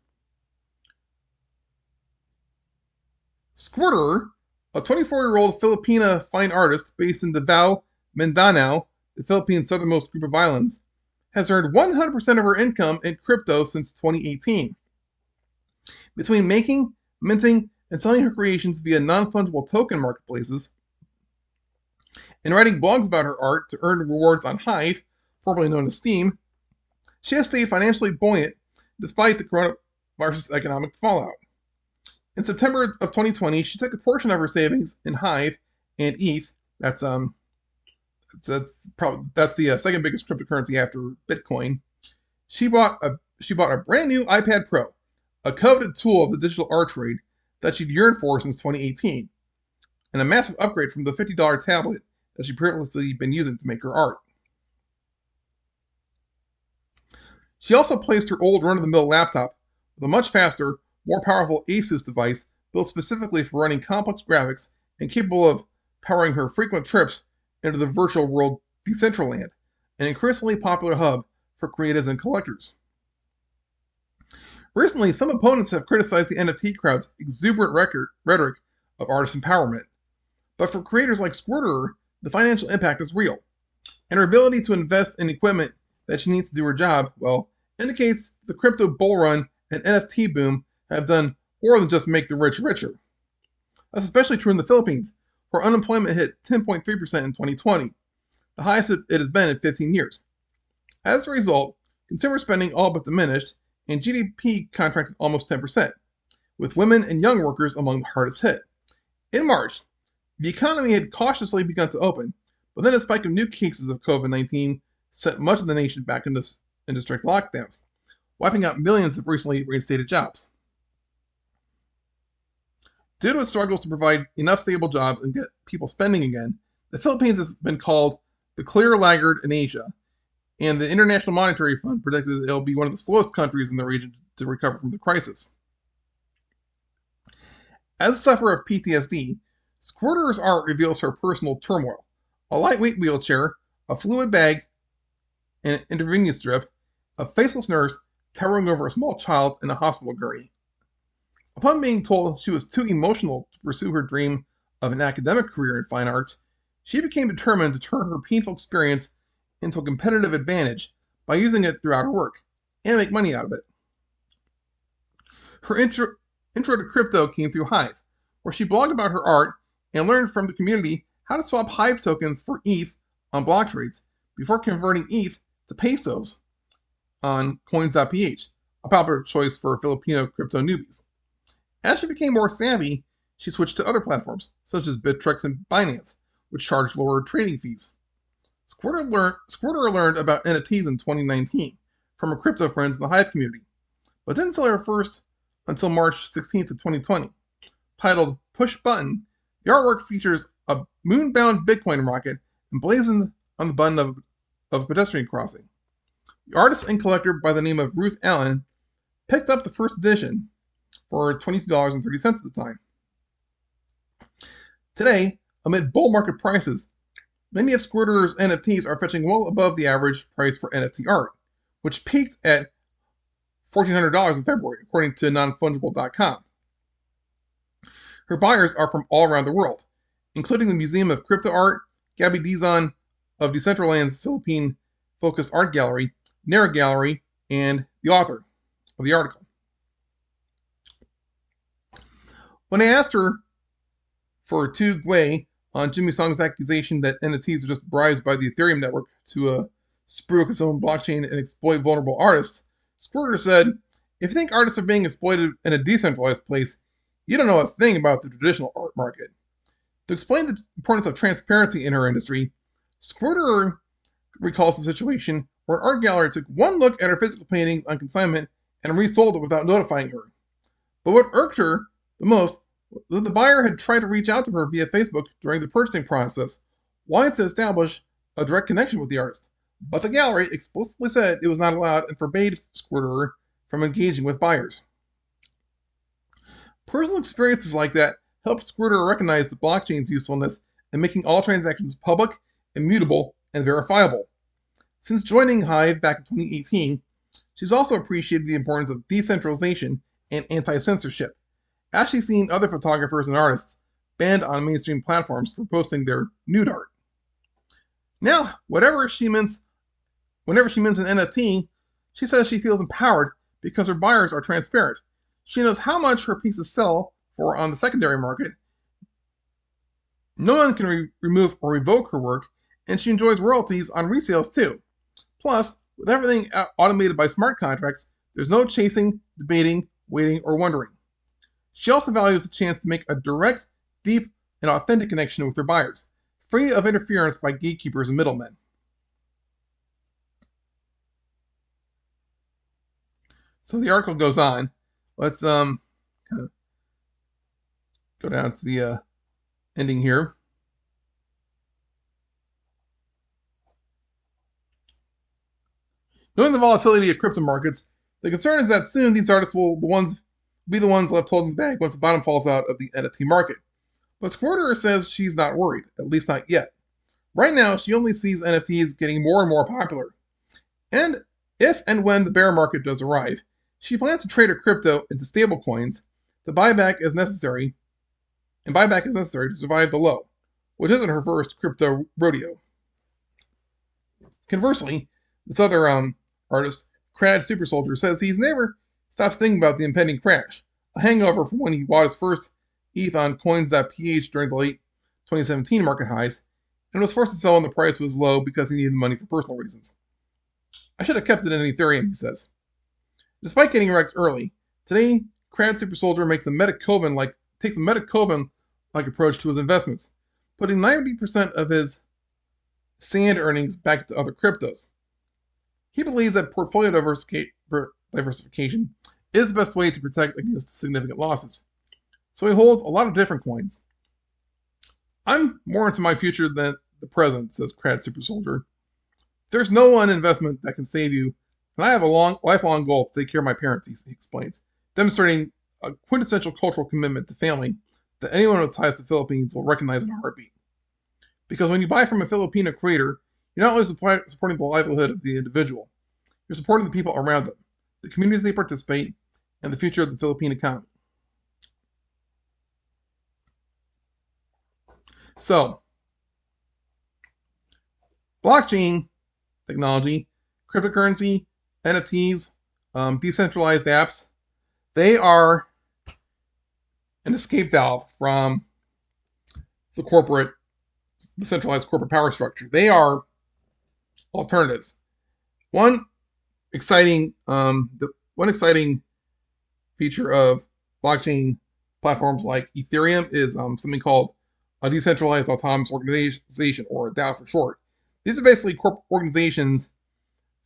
Squirter, a 24-year-old Filipina fine artist based in Davao, Mindanao, the Philippines' southernmost group of islands, has earned 100% of her income in crypto since 2018. Between making, minting, and selling her creations via non-fungible token marketplaces, and writing blogs about her art to earn rewards on Hive, formerly known as Steam, she has stayed financially buoyant despite the coronavirus economic fallout. In September of 2020, she took a portion of her savings in Hive and ETH. That's the second biggest cryptocurrency after Bitcoin. She bought a brand new iPad Pro, a coveted tool of the digital art trade that she'd yearned for since 2018, and a massive upgrade from the $50 tablet that she'd previously been using to make her art. She also placed her old run-of-the-mill laptop with a much faster, more powerful Asus device built specifically for running complex graphics and capable of powering her frequent trips into the virtual world Decentraland, an increasingly popular hub for creatives and collectors. Recently, some opponents have criticized the NFT crowd's exuberant rhetoric of artist empowerment. But for creators like Squirter, the financial impact is real. And her ability to invest in equipment that she needs to do her job, well, indicates the crypto bull run and NFT boom have done more than just make the rich richer. That's especially true in the Philippines, where unemployment hit 10.3% in 2020, the highest it has been in 15 years. As a result, consumer spending all but diminished, and GDP contracted almost 10%, with women and young workers among the hardest hit. In March, the economy had cautiously begun to open, but then a spike of new cases of COVID-19 sent much of the nation back into strict lockdowns, wiping out millions of recently reinstated jobs. Due to its struggles to provide enough stable jobs and get people spending again, the Philippines has been called the clear laggard in Asia, and the International Monetary Fund predicted that it will be one of the slowest countries in the region to recover from the crisis. As a sufferer of PTSD, Squirter's art reveals her personal turmoil: a lightweight wheelchair, a fluid bag, an intravenous drip, a faceless nurse towering over a small child in a hospital gurney. Upon being told she was too emotional to pursue her dream of an academic career in fine arts, she became determined to turn her painful experience into a competitive advantage by using it throughout her work, and make money out of it. Her intro to crypto came through Hive, where she blogged about her art and learned from the community how to swap Hive tokens for ETH on block trades before converting ETH to pesos on coins.ph, a popular choice for Filipino crypto newbies. As she became more savvy, she switched to other platforms, such as Bittrex and Binance, which charged lower trading fees. Squirter learned about NFTs in 2019 from her crypto friends in the Hive community, but didn't sell her first until March 16th of 2020. Titled Push Button, the artwork features a moon-bound Bitcoin rocket emblazoned on the button of a pedestrian crossing. The artist and collector by the name of Ruth Allen picked up the first edition for $22.30 at the time. Today, amid bull market prices, many of Squirter's NFTs are fetching well above the average price for NFT art, which peaked at $1,400 in February, according to nonfungible.com. Her buyers are from all around the world, including the Museum of Crypto Art, Gabby Dizon of Decentraland's Philippine-focused art gallery, Nera Gallery, and the author of the article. When I asked her for Tu Gui on Jimmy Song's accusation that NFTs are just bribes by the Ethereum network to spruik its own blockchain and exploit vulnerable artists, Squirter said, "If you think artists are being exploited in a decentralized place, you don't know a thing about the traditional art market." To explain the importance of transparency in her industry, Squirter recalls the situation where an art gallery took one look at her physical paintings on consignment and resold it without notifying her. But what irked her the most was that the buyer had tried to reach out to her via Facebook during the purchasing process, wanting to establish a direct connection with the artist. But the gallery explicitly said it was not allowed and forbade Squirter from engaging with buyers. Personal experiences like that helped Squirter recognize the blockchain's usefulness in making all transactions public, immutable, and verifiable. Since joining Hive back in 2018, she's also appreciated the importance of decentralization and anti-censorship, as she's seen other photographers and artists banned on mainstream platforms for posting their nude art. Now, whenever she mints an NFT, she says she feels empowered because her buyers are transparent. She knows how much her pieces sell for on the secondary market. No one can remove or revoke her work, and she enjoys royalties on resales too. Plus, with everything automated by smart contracts, there's no chasing, debating, waiting, or wondering. She also values the chance to make a direct, deep, and authentic connection with her buyers, free of interference by gatekeepers and middlemen. So the article goes on. Let's kind of go down to the ending here. Knowing the volatility of crypto markets, the concern is that soon these artists will be the ones left holding the bag once the bottom falls out of the NFT market. But Squirter says she's not worried, at least not yet. Right now, she only sees NFTs getting more and more popular. And if and when the bear market does arrive, she plans to trade her crypto into stablecoins to buy back as necessary to survive the low, which isn't her first crypto rodeo. Conversely, this other artist, Crad Super Soldier, says he's never stops thinking about the impending crash, a hangover from when he bought his first ETH on coins.ph during the late 2017 market highs, and was forced to sell when the price was low because he needed the money for personal reasons. "I should have kept it in Ethereum," he says. Despite getting wrecked early, today Crad Super Soldier takes a Metacoven-like approach to his investments, putting 90% of his sand earnings back into other cryptos. He believes that portfolio diversification is the best way to protect against significant losses. So he holds a lot of different coins. "I'm more into my future than the present," says Crad Super Soldier. "There's no one investment that can save you, and I have a lifelong goal to take care of my parents," he explains, demonstrating a quintessential cultural commitment to family that anyone with ties to the Philippines will recognize in a heartbeat. Because when you buy from a Filipino creator, you're not only supporting the livelihood of the individual, you're supporting the people around them, the communities they participate, and the future of the Philippine economy. So, blockchain technology, cryptocurrency, NFTs, decentralized apps, they are an escape valve from the centralized corporate power structure. They are alternatives. One exciting feature of blockchain platforms like Ethereum is something called a decentralized autonomous organization, or DAO for short. These are basically corporate organizations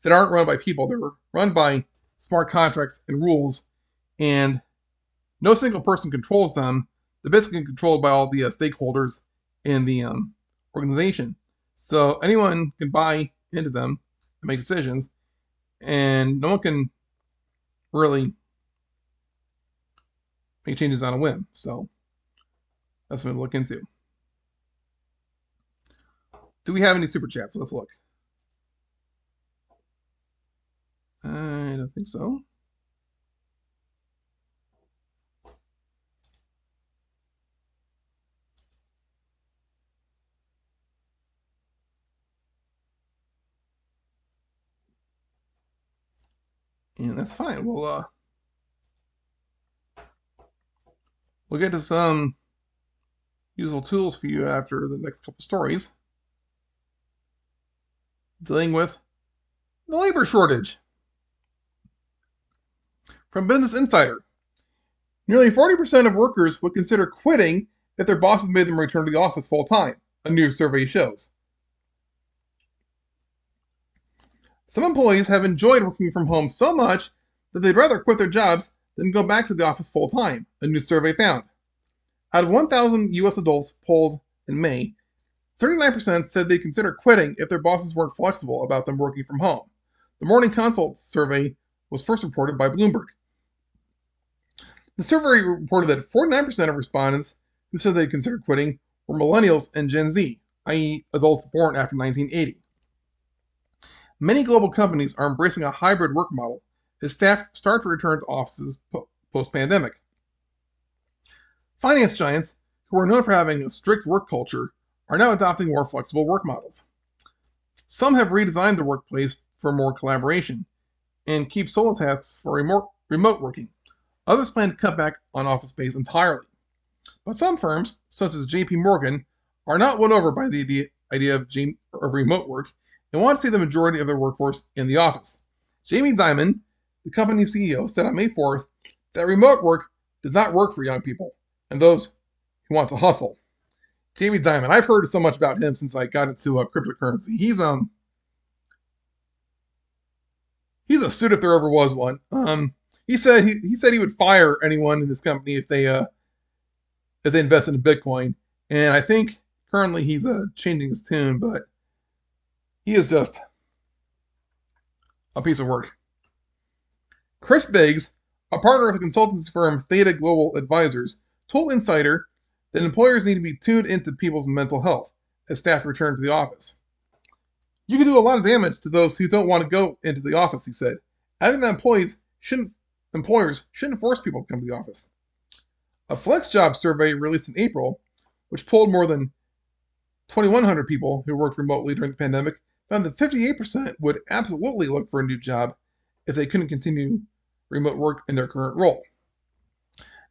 that aren't run by people. They're run by smart contracts and rules, and no single person controls them. They're basically controlled by all the stakeholders in the organization. So anyone can buy into them and make decisions, and no one can really make changes on a whim. So that's what to look into. Do we have any super chats? Let's look. I don't think so. And that's fine. We'll get to some useful tools for you after the next couple stories. Dealing with the labor shortage. From Business Insider, nearly 40% of workers would consider quitting if their bosses made them return to the office full-time, a new survey shows. Some employees have enjoyed working from home so much that they'd rather quit their jobs than go back to the office full-time, a new survey found. Out of 1,000 U.S. adults polled in May, 39% said they'd consider quitting if their bosses weren't flexible about them working from home. The Morning Consult survey was first reported by Bloomberg. The survey reported that 49% of respondents who said they'd consider quitting were millennials and Gen Z, i.e. adults born after 1980. Many global companies are embracing a hybrid work model as staff start to return to offices post-pandemic. Finance giants, who are known for having a strict work culture, are now adopting more flexible work models. Some have redesigned the workplace for more collaboration and keep solo tasks for remote working. Others plan to cut back on office space entirely. But some firms, such as JP Morgan, are not won over by the idea of remote work and want to see the majority of their workforce in the office. Jamie Dimon, the company's CEO, said on May 4th that remote work does not work for young people and those who want to hustle. Jamie Dimon, I've heard so much about him since I got into cryptocurrency. He's a suit if there ever was one. He said he would fire anyone in this company if they invested in Bitcoin, and I think currently he's changing his tune, but he is just a piece of work. Chris Biggs, a partner of the consultancy firm Theta Global Advisors, told Insider that employers need to be tuned into people's mental health as staff return to the office. You can do a lot of damage to those who don't want to go into the office, he said, adding that employers shouldn't force people to come to the office. A flex job survey released in April, which polled more than 2,100 people who worked remotely during the pandemic, found that 58% would absolutely look for a new job if they couldn't continue remote work in their current role.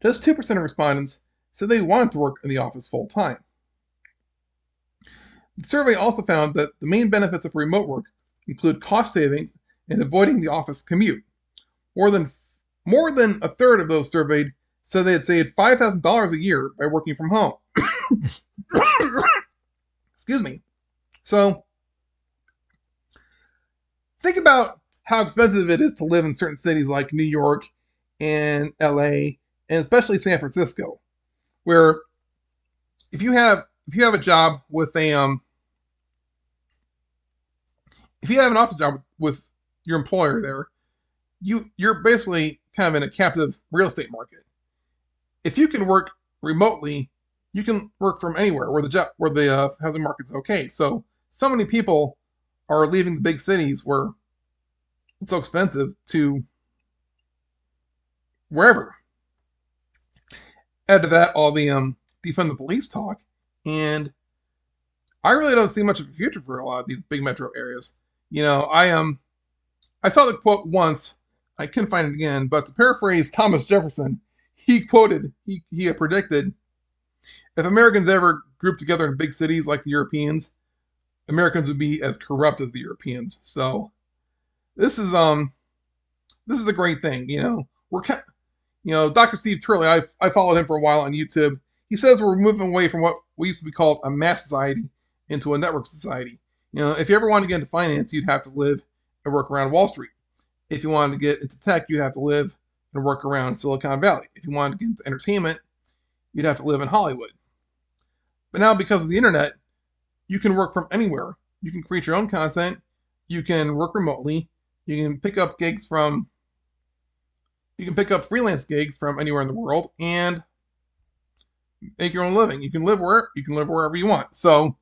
Just 2% of respondents said they wanted to work in the office full-time. The survey also found that the main benefits of remote work include cost savings and avoiding the office commute. More than a third of those surveyed said they had saved $5,000 a year by working from home. Excuse me. So, think about how expensive it is to live in certain cities like New York and LA, and especially San Francisco, where if you have a job with if you have an office job with your employer there, you're basically kind of in a captive real estate market. If you can work remotely, you can work from anywhere where the housing market's okay. So many people are leaving the big cities where it's so expensive to wherever. Add to that all the defund the police talk, and I really don't see much of a future for a lot of these big metro areas. You know, I saw the quote once, I couldn't find it again, but to paraphrase Thomas Jefferson, he predicted, if Americans ever grouped together in big cities like the Europeans, Americans would be as corrupt as the Europeans. So this is a great thing. You know, Dr. Steve Turley, I followed him for a while on YouTube. He says we're moving away from what we used to be called a mass society into a network society. If you ever wanted to get into finance, you'd have to live and work around Wall Street. If you wanted to get into tech, you'd have to live and work around Silicon Valley. If you wanted to get into entertainment, you'd have to live in Hollywood. But now, because of the internet, you can work from anywhere. You can create your own content. You can work remotely. You can pick up freelance gigs from anywhere in the world and make your own living. You can live wherever you want. So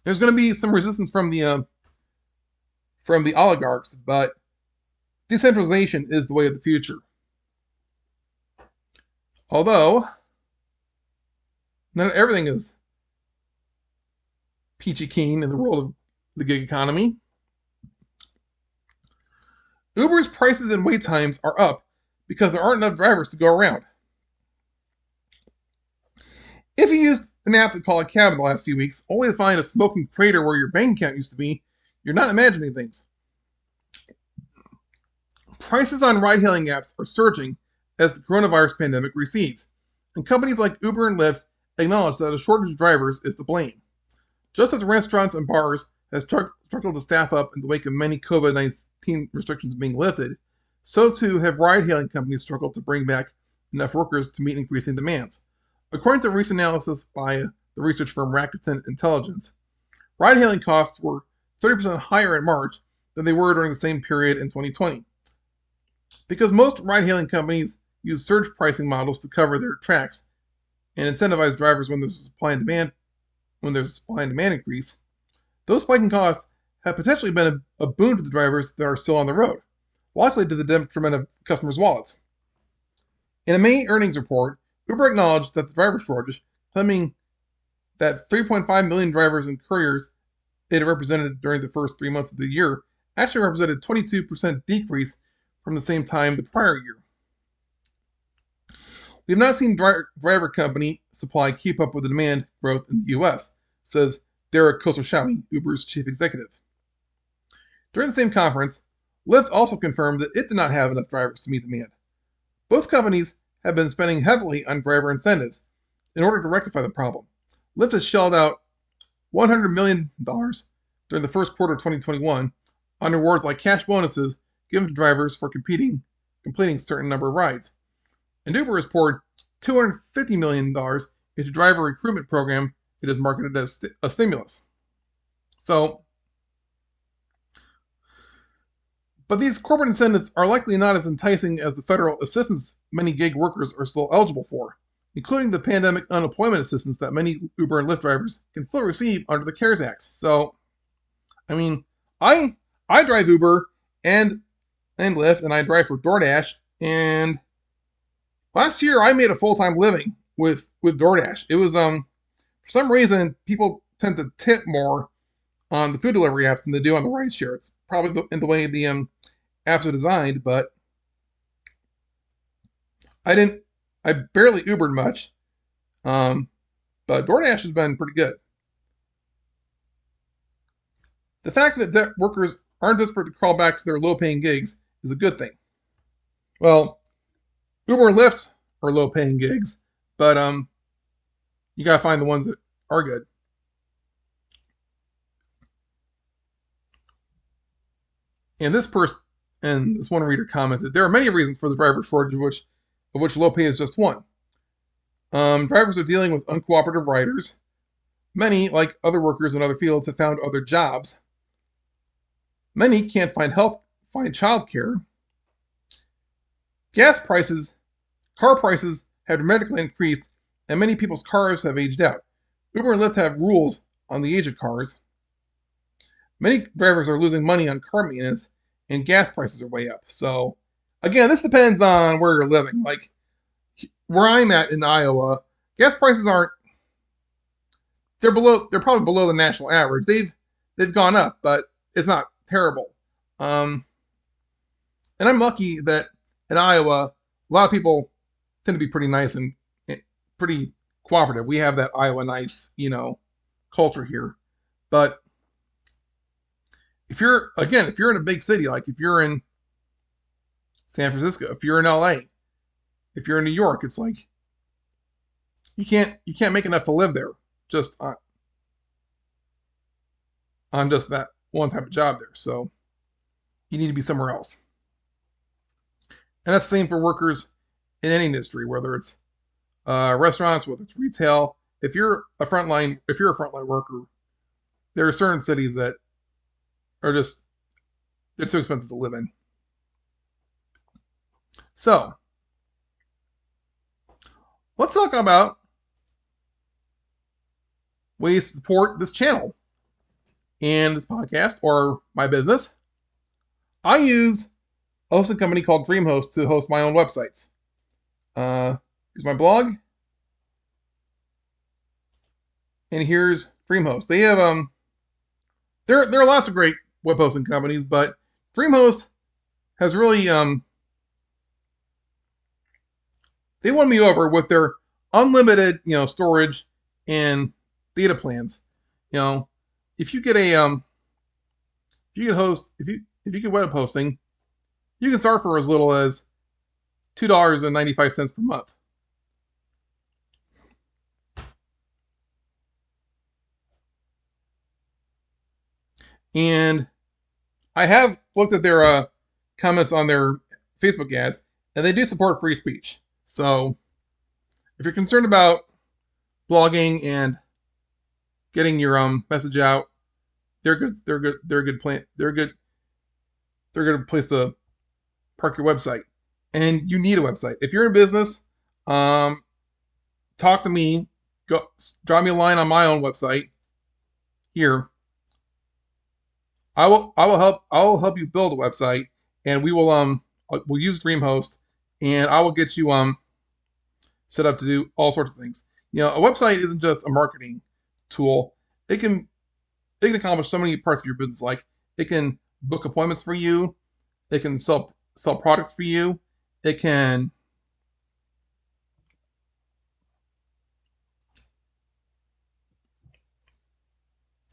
there's going to be some resistance from the oligarchs, but decentralization is the way of the future. Although not everything is peachy keen in the world of the gig economy. Uber's prices and wait times are up because there aren't enough drivers to go around. If you used an app to call a cab in the last few weeks, only to find a smoking crater where your bank account used to be, you're not imagining things. Prices on ride-hailing apps are surging as the coronavirus pandemic recedes, and companies like Uber and Lyft acknowledge that a shortage of drivers is to blame. Just as restaurants and bars have struggled to staff up in the wake of many COVID-19 restrictions being lifted, so too have ride-hailing companies struggled to bring back enough workers to meet increasing demands. According to a recent analysis by the research firm Rakuten Intelligence, ride-hailing costs were 30% higher in March than they were during the same period in 2020. Because most ride-hailing companies use surge pricing models to cover their tracks and incentivize drivers when there's a supply and demand increase, those spiking costs have potentially been a boon to the drivers that are still on the road, likely to the detriment of customers' wallets. In a May earnings report, Uber acknowledged that the driver shortage, claiming that 3.5 million drivers and couriers it represented during the first 3 months of the year actually represented a 22% decrease from the same time the prior year. We have not seen driver company supply keep up with the demand growth in the U.S., says Derek Khosrowshahi, Uber's chief executive. During the same conference, Lyft also confirmed that it did not have enough drivers to meet demand. Both companies have been spending heavily on driver incentives in order to rectify the problem. Lyft has shelled out $100 million during the first quarter of 2021 on rewards like cash bonuses given to drivers for completing a certain number of rides. And Uber has poured $250 million into driver recruitment program it is marketed as a stimulus. But these corporate incentives are likely not as enticing as the federal assistance many gig workers are still eligible for, including the pandemic unemployment assistance that many Uber and Lyft drivers can still receive under the CARES Act. So, I mean, I drive Uber and Lyft, and I drive for DoorDash, and last year I made a full-time living with DoorDash. It was for some reason people tend to tip more on the food delivery apps than they do on the rideshare. It's probably in the way the apps are designed, but I barely Ubered much, but DoorDash has been pretty good. The fact that workers aren't desperate to crawl back to their low-paying gigs is a good thing. Well, Uber and Lyft are low-paying gigs, but you gotta find the ones that are good. And this one reader commented, there are many reasons for the driver shortage, of which low pay is just one. Drivers are dealing with uncooperative riders. Many, like other workers in other fields, have found other jobs. Many can't find childcare. Car prices have dramatically increased, and many people's cars have aged out. Uber and Lyft have rules on the age of cars. Many drivers are losing money on car maintenance, and gas prices are way up. So, again, this depends on where you're living. Like, where I'm at in Iowa, gas prices they're probably below the national average. They've gone up, but it's not terrible. And I'm lucky that in Iowa, a lot of people tend to be pretty nice and pretty cooperative. We have that Iowa nice, culture here. But if you're in a big city, like if you're in San Francisco, if you're in LA, if you're in New York, it's like you can't make enough to live there. Just on just that one type of job there. So you need to be somewhere else. And that's the same for workers in any industry, whether it's restaurants, whether it's retail. If you're a frontline worker, there are certain cities that are just, they're too expensive to live in. So let's talk about ways to support this channel and this podcast or my business. I use a hosting company called DreamHost to host my own websites. Here's my blog, and here's DreamHost. They have there are lots of great web hosting companies, but DreamHost has really they won me over with their unlimited storage and data plans. If you get a if you get web hosting, you can start for as little as $2.95 per month. And I have looked at their comments on their Facebook ads, and they do support free speech. So if you're concerned about blogging and getting your message out, they're good. They're a good plan. They're a good place to park your website. And you need a website. If you're in business, talk to me. Drop me a line on my own website here. I will help you build a website, and we'll use DreamHost, and I will get you set up to do all sorts of things. A website isn't just a marketing tool. It can accomplish so many parts of your business. Like it can book appointments for you. It can sell products for you. It can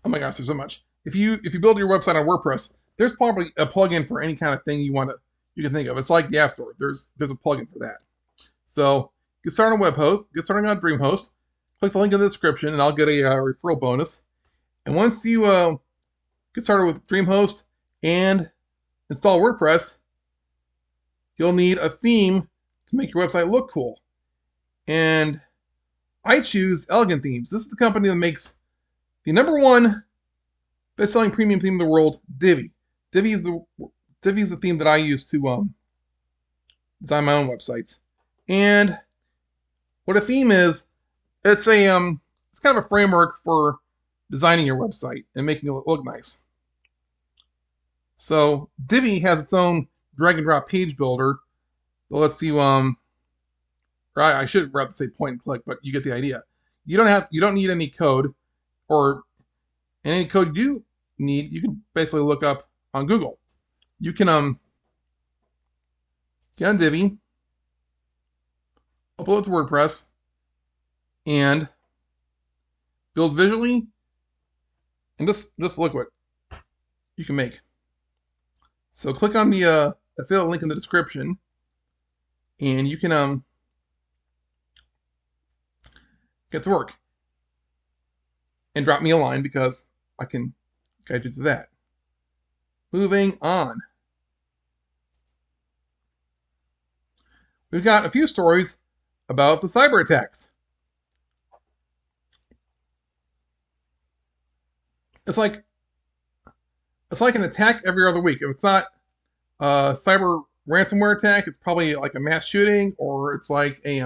oh my gosh, there's so much. If you build your website on WordPress, there's probably a plugin for any kind of thing you can think of. It's like the App Store. There's a plugin for that. So get started on get started on DreamHost. Click the link in the description, and I'll get a referral bonus. And once you get started with DreamHost and install WordPress, you'll need a theme to make your website look cool. And I choose Elegant Themes. This is the company that makes the #1 best-selling premium theme in the world, Divi. Divi is the theme that I use to design my own websites. And what a theme is, it's kind of a framework for designing your website and making it look nice. So Divi has its own drag and drop page builder that lets you I should rather say point and click, but you get the idea. You don't need any code, or any code you need, you can basically look up on Google. You can get on Divi, upload it to WordPress, and build visually, and just look what you can make. So click on the affiliate link in the description, and you can get to work. And drop me a line because I can guide you to that. Moving on. We've got a few stories about the cyber attacks. It's like an attack every other week. If it's not a cyber ransomware attack, it's probably like a mass shooting, or it's like a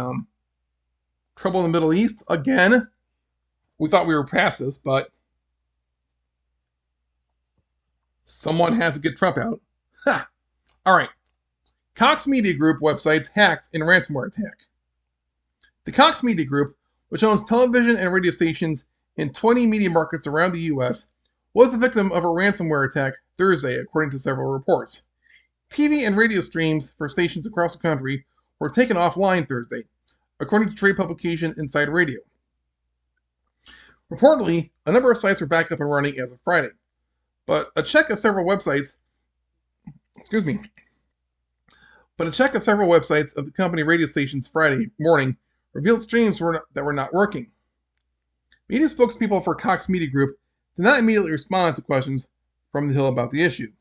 trouble in the Middle East. Again, we thought we were past this, but someone had to get Trump out. Ha! All right. Cox Media Group websites hacked in ransomware attack. The Cox Media Group, which owns television and radio stations in 20 media markets around the U.S., was the victim of a ransomware attack Thursday, according to several reports. TV and radio streams for stations across the country were taken offline Thursday, according to trade publication Inside Radio. Reportedly, a number of sites were back up and running as of Friday, but a check of several websites of the company radio stations Friday morning revealed streams that were not working. Media spokespeople for Cox Media Group did not immediately respond to questions from the Hill about the issue.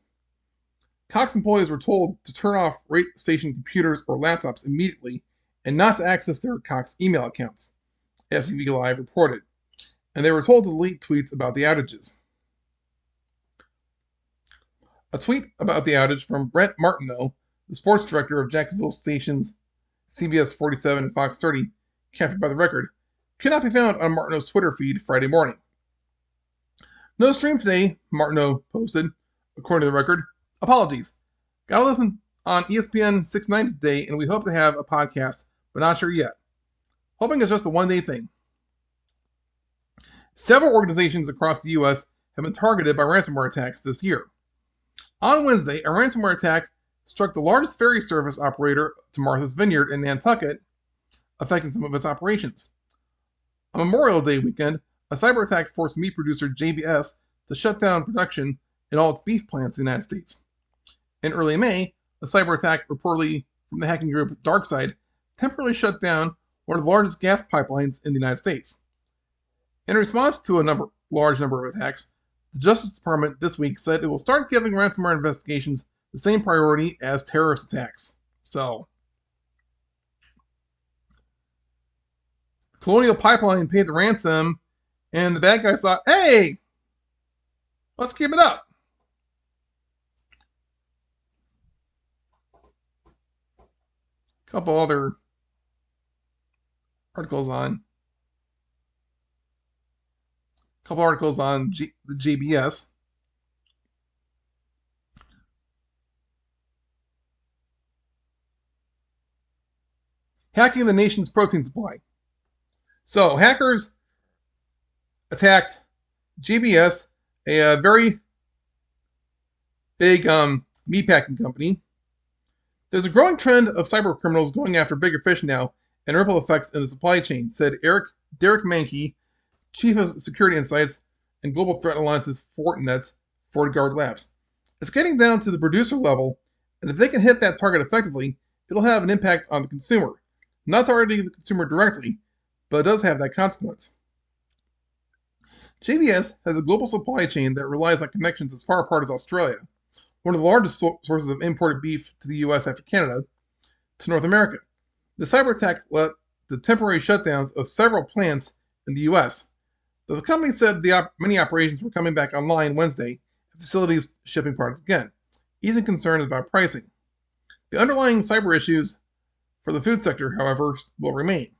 Cox employees were told to turn off rate station computers or laptops immediately and not to access their Cox email accounts, FTV Live reported, and they were told to delete tweets about the outages. A tweet about the outage from Brent Martineau, the sports director of Jacksonville stations CBS 47 and Fox 30, captured by the Record, could not be found on Martineau's Twitter feed Friday morning. No stream today, Martineau posted, according to the Record. Apologies. Gotta listen on ESPN 690 today, and we hope to have a podcast, but not sure yet. Hoping it's just a one-day thing. Several organizations across the U.S. have been targeted by ransomware attacks this year. On Wednesday, a ransomware attack struck the largest ferry service operator to Martha's Vineyard in Nantucket, affecting some of its operations. On Memorial Day weekend, a cyber attack forced meat producer JBS to shut down production in all its beef plants in the United States. In early May, a cyber attack reportedly from the hacking group DarkSide temporarily shut down one of the largest gas pipelines in the United States. In response to a large number of attacks, the Justice Department this week said it will start giving ransomware investigations the same priority as terrorist attacks. So, Colonial Pipeline paid the ransom, and the bad guys thought, hey, let's keep it up. A couple other articles on the JBS. Hacking the nation's protein supply. So, hackers attacked JBS, a very big meatpacking company. There's a growing trend of cyber criminals going after bigger fish now, and ripple effects in the supply chain, said Derek Mankey, Chief of Security Insights and Global Threat Alliance's Fortinet's FortiGuard Labs. It's getting down to the producer level, and if they can hit that target effectively, it'll have an impact on the consumer. Not targeting the consumer directly, but it does have that consequence. JBS has a global supply chain that relies on connections as far apart as Australia, one of the largest sources of imported beef to the U.S. after Canada, to North America. The cyber attack led to temporary shutdowns of several plants in the U.S., though the company said many operations were coming back online Wednesday, and facilities shipping product again, easing concerns about pricing. The underlying cyber issues for the food sector, however, will remain.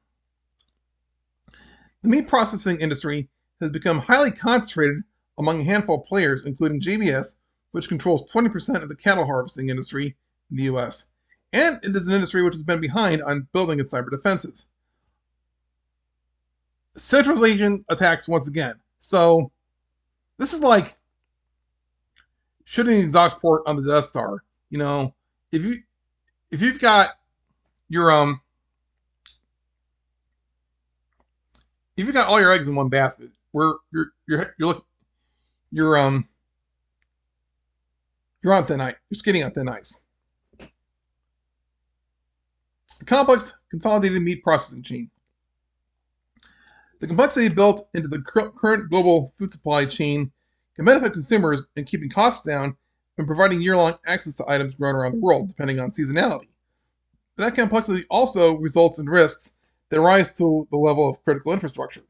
The meat processing industry has become highly concentrated among a handful of players, including JBS, which controls 20% of the cattle harvesting industry in the U.S., and it is an industry which has been behind on building its cyber defenses. Centralization attacks once again. So, this is like shooting the exhaust port on the Death Star. You know, if you've got your if you've got all your eggs in one basket, where you're on thin ice. You're skating on thin ice. A complex consolidated meat processing chain. The complexity built into the current global food supply chain can benefit consumers in keeping costs down and providing year-long access to items grown around the world, depending on seasonality. But that complexity also results in risks that rise to the level of critical infrastructure.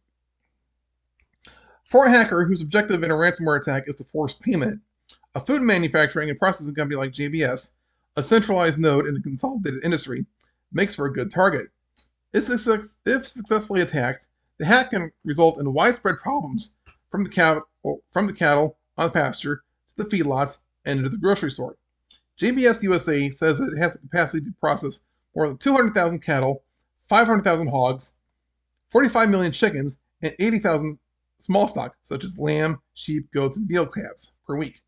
For a hacker whose objective in a ransomware attack is to force payment, a food manufacturing and processing company like JBS, a centralized node in a consolidated industry, makes for a good target. If successfully attacked, the hack can result in widespread problems from the cattle on the pasture to the feedlots and into the grocery store. JBS USA says it has the capacity to process more than 200,000 cattle, 500,000 hogs, 45 million chickens, and 80,000 small stock, such as lamb, sheep, goats, and veal calves, per week.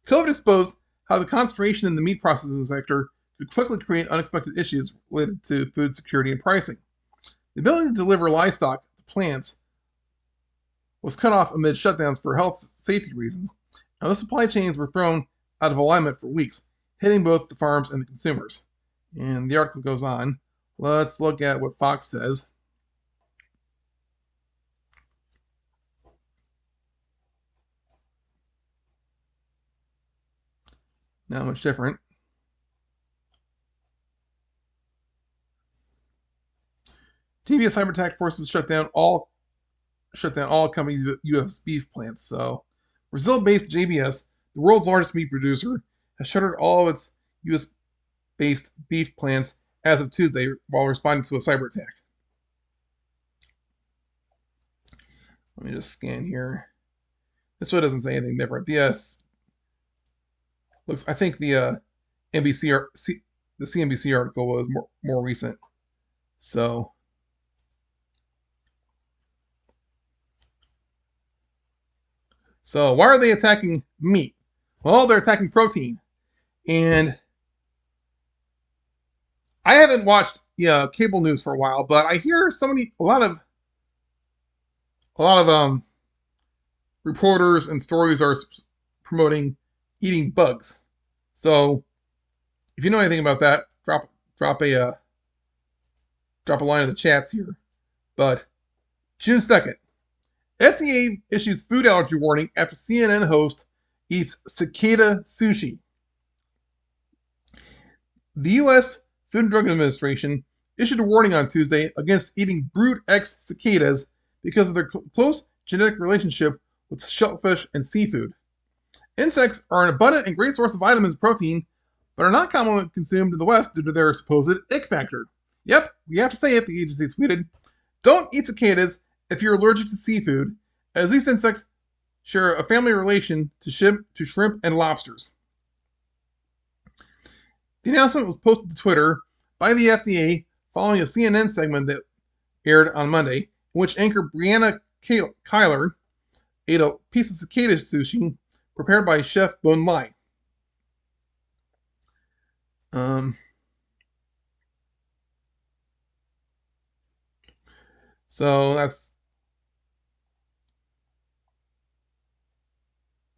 COVID exposed how the concentration in the meat processing sector could quickly create unexpected issues related to food security and pricing. The ability to deliver livestock to plants was cut off amid shutdowns for health safety reasons, and the supply chains were thrown out of alignment for weeks, hitting both the farms and the consumers. And the article goes on. Let's look at what Fox says. Not much different. JBS cyber attack forces shut down all companies' U.S. beef plants. So, Brazil-based JBS, the world's largest meat producer, has shuttered all of its U.S.-based beef plants as of Tuesday while responding to a cyber attack. Let me just scan here. This one doesn't say anything different. Yes, looks. I think the the CNBC article was more recent. So. So why are they attacking meat? Well, they're attacking protein. And I haven't watched cable news for a while, but I hear a lot of reporters and stories are promoting eating bugs. So if you know anything about that, drop a line in the chats here. But June 2nd, FDA issues food allergy warning after CNN host eats cicada sushi. The U.S. Food and Drug Administration issued a warning on Tuesday against eating brood X cicadas because of their close genetic relationship with shellfish and seafood. Insects are an abundant and great source of vitamins and protein, but are not commonly consumed in the West due to their supposed ick factor. Yep, we have to say it, the agency tweeted. Don't eat cicadas if you're allergic to seafood, as these insects share a family relation to shrimp and lobsters. The announcement was posted to Twitter by the FDA following a CNN segment that aired on Monday, in which anchor Brianna Kyler ate a piece of cicada sushi prepared by Chef Bun Lai.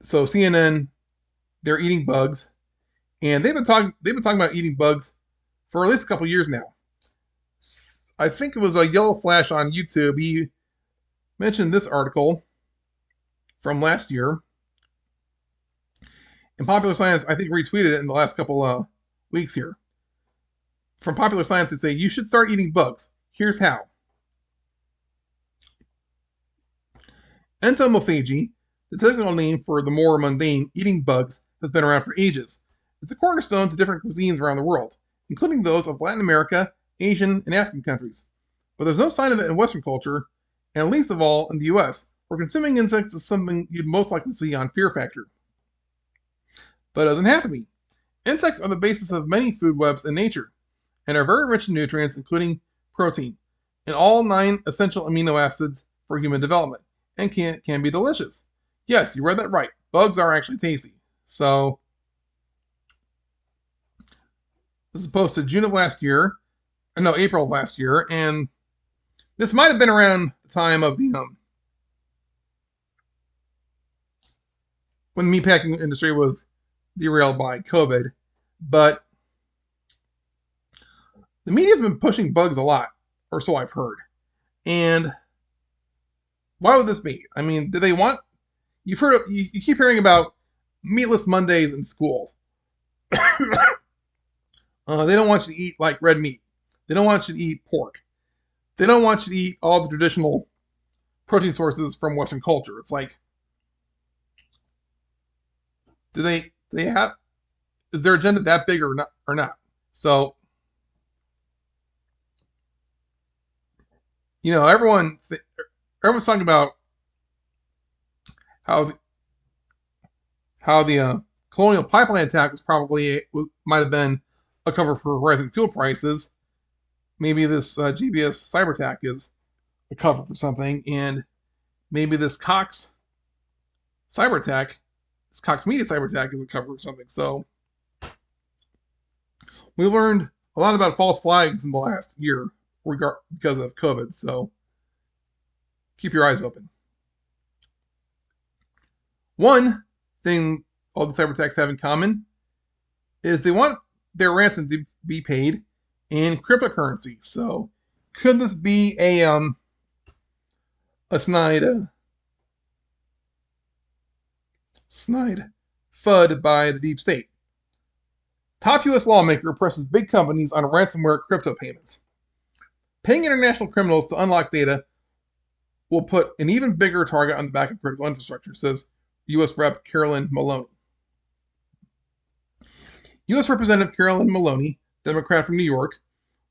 So CNN, they're eating bugs, and they've been talking about eating bugs for at least a couple years now. I think it was a Yellow Flash on YouTube. He mentioned this article from last year. And Popular Science, I think, retweeted it in the last couple weeks here. From Popular Science, they say, you should start eating bugs. Here's how. Entomophagy, the technical name for the more mundane eating bugs, has been around for ages. It's a cornerstone to different cuisines around the world, including those of Latin America, Asian, and African countries. But there's no sign of it in Western culture, and least of all in the US, where consuming insects is something you'd most likely see on Fear Factor. But it doesn't have to be. Insects are the basis of many food webs in nature, and are very rich in nutrients, including protein, and all 9 essential amino acids for human development, and can be delicious. Yes, you read that right. Bugs are actually tasty. So, this is posted April of last year, and this might have been around the time of the when the meatpacking industry was derailed by COVID, but the media's been pushing bugs a lot, or so I've heard. And why would this be? I mean, do they want? You keep hearing about meatless Mondays in schools. They don't want you to eat like red meat. They don't want you to eat pork. They don't want you to eat all the traditional protein sources from Western culture. It's like, do they have? Is their agenda that big or not? So, everyone's talking about how the Colonial Pipeline attack might have been a cover for rising fuel prices. Maybe this GBS cyber attack is a cover for something, and maybe this Cox cyber attack, this Cox Media cyber attack, is a cover for something. So we learned a lot about false flags in the last year because of COVID. So keep your eyes open. One thing all the cyber attacks have in common is they want their ransom to be paid in cryptocurrency. So could this be a snide FUD by the deep state? Top U.S. lawmaker presses big companies on ransomware crypto payments. Paying international criminals to unlock data will put an even bigger target on the back of critical infrastructure, says U.S. Rep. Carolyn Maloney. U.S. Representative Carolyn Maloney, Democrat from New York,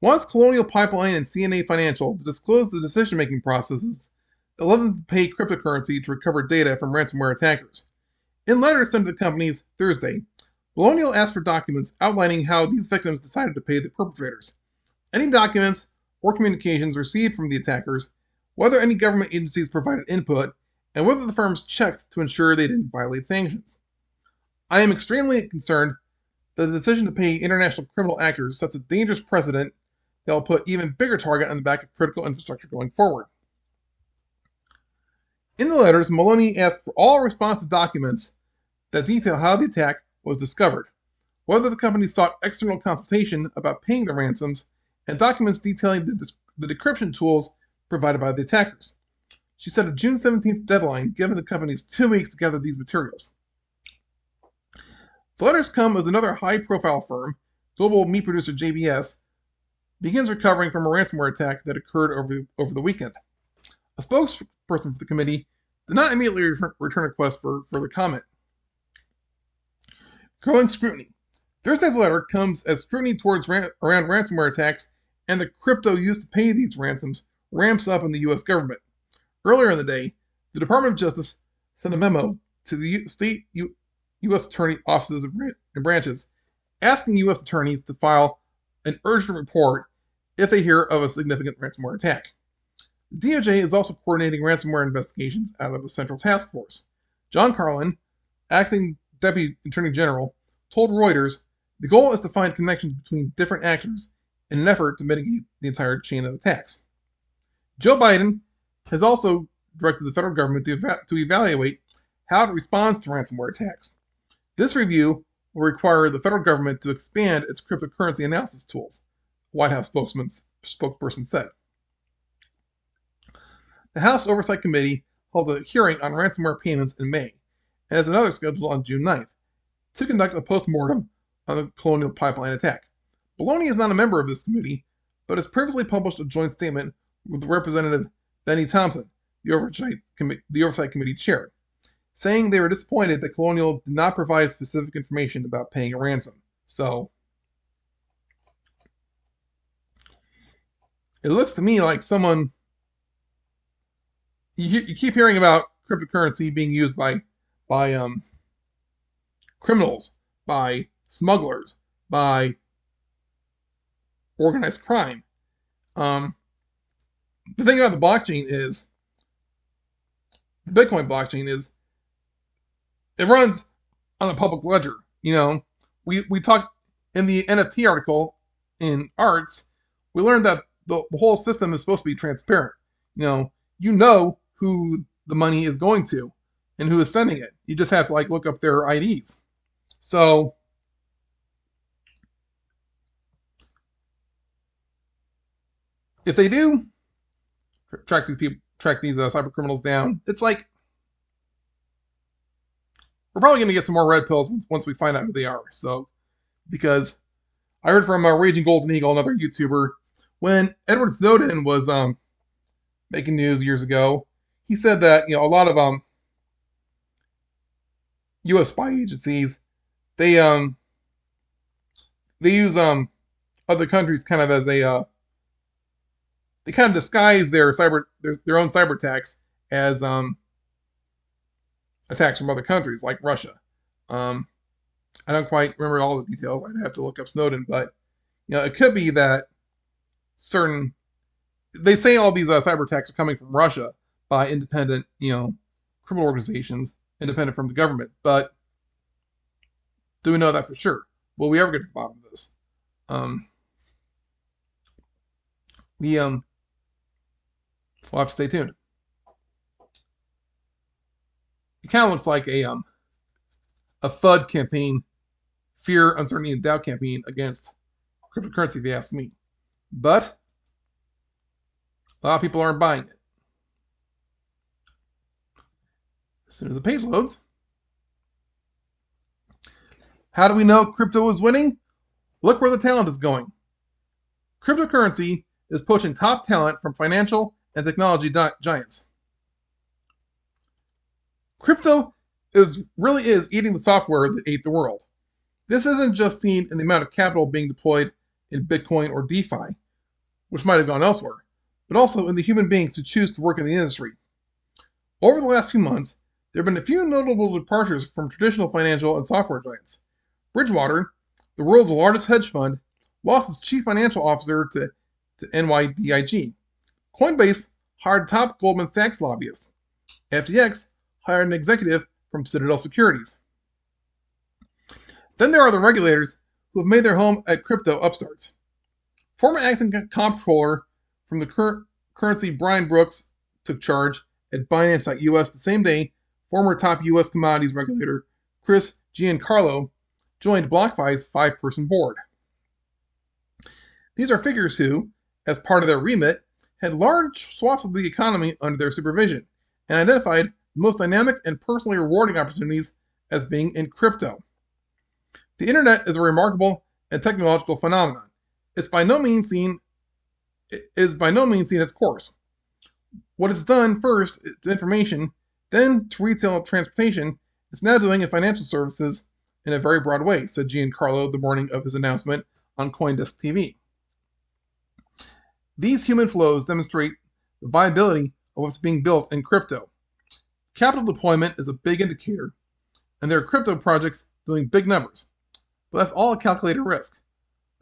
wants Colonial Pipeline and CNA Financial to disclose the decision-making processes that let them pay cryptocurrency to recover data from ransomware attackers. In letters sent to the companies Thursday, Maloney asked for documents outlining how these victims decided to pay the perpetrators. Any documents or communications received from the attackers, whether any government agencies provided input, and whether the firms checked to ensure they didn't violate sanctions. I am extremely concerned that the decision to pay international criminal actors sets a dangerous precedent that will put even bigger target on the back of critical infrastructure going forward. In the letters, Maloney asked for all responsive documents that detail how the attack was discovered, whether the company sought external consultation about paying the ransoms, and documents detailing the decryption tools provided by the attackers. She set a June 17th deadline, giving the companies 2 weeks to gather these materials. The letters come as another high-profile firm, global meat producer JBS, begins recovering from a ransomware attack that occurred over the weekend. A spokesperson for the committee did not immediately return a request for further comment. Growing scrutiny. Thursday's letter comes as scrutiny towards around ransomware attacks and the crypto used to pay these ransoms ramps up in the U.S. government. Earlier in the day, the Department of Justice sent a memo to the state U.S. attorney offices and branches asking U.S. attorneys to file an urgent report if they hear of a significant ransomware attack. The DOJ is also coordinating ransomware investigations out of a central task force. John Carlin, acting Deputy Attorney General, told Reuters the goal is to find connections between different actors in an effort to mitigate the entire chain of attacks. Joe Biden has also directed the federal government to evaluate how it responds to ransomware attacks. This review will require the federal government to expand its cryptocurrency analysis tools, a White House spokesperson said. The House Oversight Committee held a hearing on ransomware payments in May, and has another scheduled on June 9th, to conduct a post-mortem on the Colonial Pipeline attack. Maloney is not a member of this committee, but has previously published a joint statement with Representative Benny Thompson, the Oversight Committee chair, saying they were disappointed that Colonial did not provide specific information about paying a ransom. So, it looks to me like someone... You keep hearing about cryptocurrency being used by criminals, by smugglers, by organized crime. The thing about the blockchain is, the Bitcoin blockchain is, it runs on a public ledger. You know, we talked in the NFT article in Arts, we learned that the whole system is supposed to be transparent. You know who the money is going to and who is sending it. You just have to look up their IDs. So if they do track these cyber criminals down, it's like we're probably going to get some more red pills once we find out who they are. So, because I heard from Raging Golden Eagle, another YouTuber, when Edward Snowden was making news years ago, he said that a lot of U.S. spy agencies they use other countries kind of as a they kind of disguise their own cyber attacks as attacks from other countries like Russia. I don't quite remember all the details. I'd have to look up Snowden, but it could be that they say all these cyber attacks are coming from Russia by independent, criminal organizations, independent from the government. But do we know that for sure? Will we ever get to the bottom of this? We'll have to stay tuned. It kind of looks like a FUD campaign, fear, uncertainty, and doubt campaign against cryptocurrency, if you ask me. But a lot of people aren't buying it. As soon as the page loads. How do we know crypto is winning? Look where the talent is going. Cryptocurrency is poaching top talent from financial and technology giants. Crypto really is eating the software that ate the world. This isn't just seen in the amount of capital being deployed in Bitcoin or DeFi, which might have gone elsewhere, but also in the human beings who choose to work in the industry. Over the last few months, there have been a few notable departures from traditional financial and software giants. Bridgewater, the world's largest hedge fund, lost its chief financial officer to NYDIG. Coinbase hired top Goldman Sachs lobbyist. FTX hired an executive from Citadel Securities. Then there are the regulators who have made their home at crypto upstarts. Former acting comptroller from the currency Brian Brooks took charge at Binance.us the same day former top U.S. commodities regulator Chris Giancarlo joined BlockFi's 5-person board. These are figures who, as part of their remit, had large swaths of the economy under their supervision and identified the most dynamic and personally rewarding opportunities as being in crypto. The internet is a remarkable and technological phenomenon. It is by no means seen its course. What it's done first to information, then to retail and transportation, it's now doing in financial services in a very broad way, said Giancarlo the morning of his announcement on CoinDesk TV. These human flows demonstrate the viability of what's being built in crypto. Capital deployment is a big indicator, and there are crypto projects doing big numbers. But that's all a calculated risk,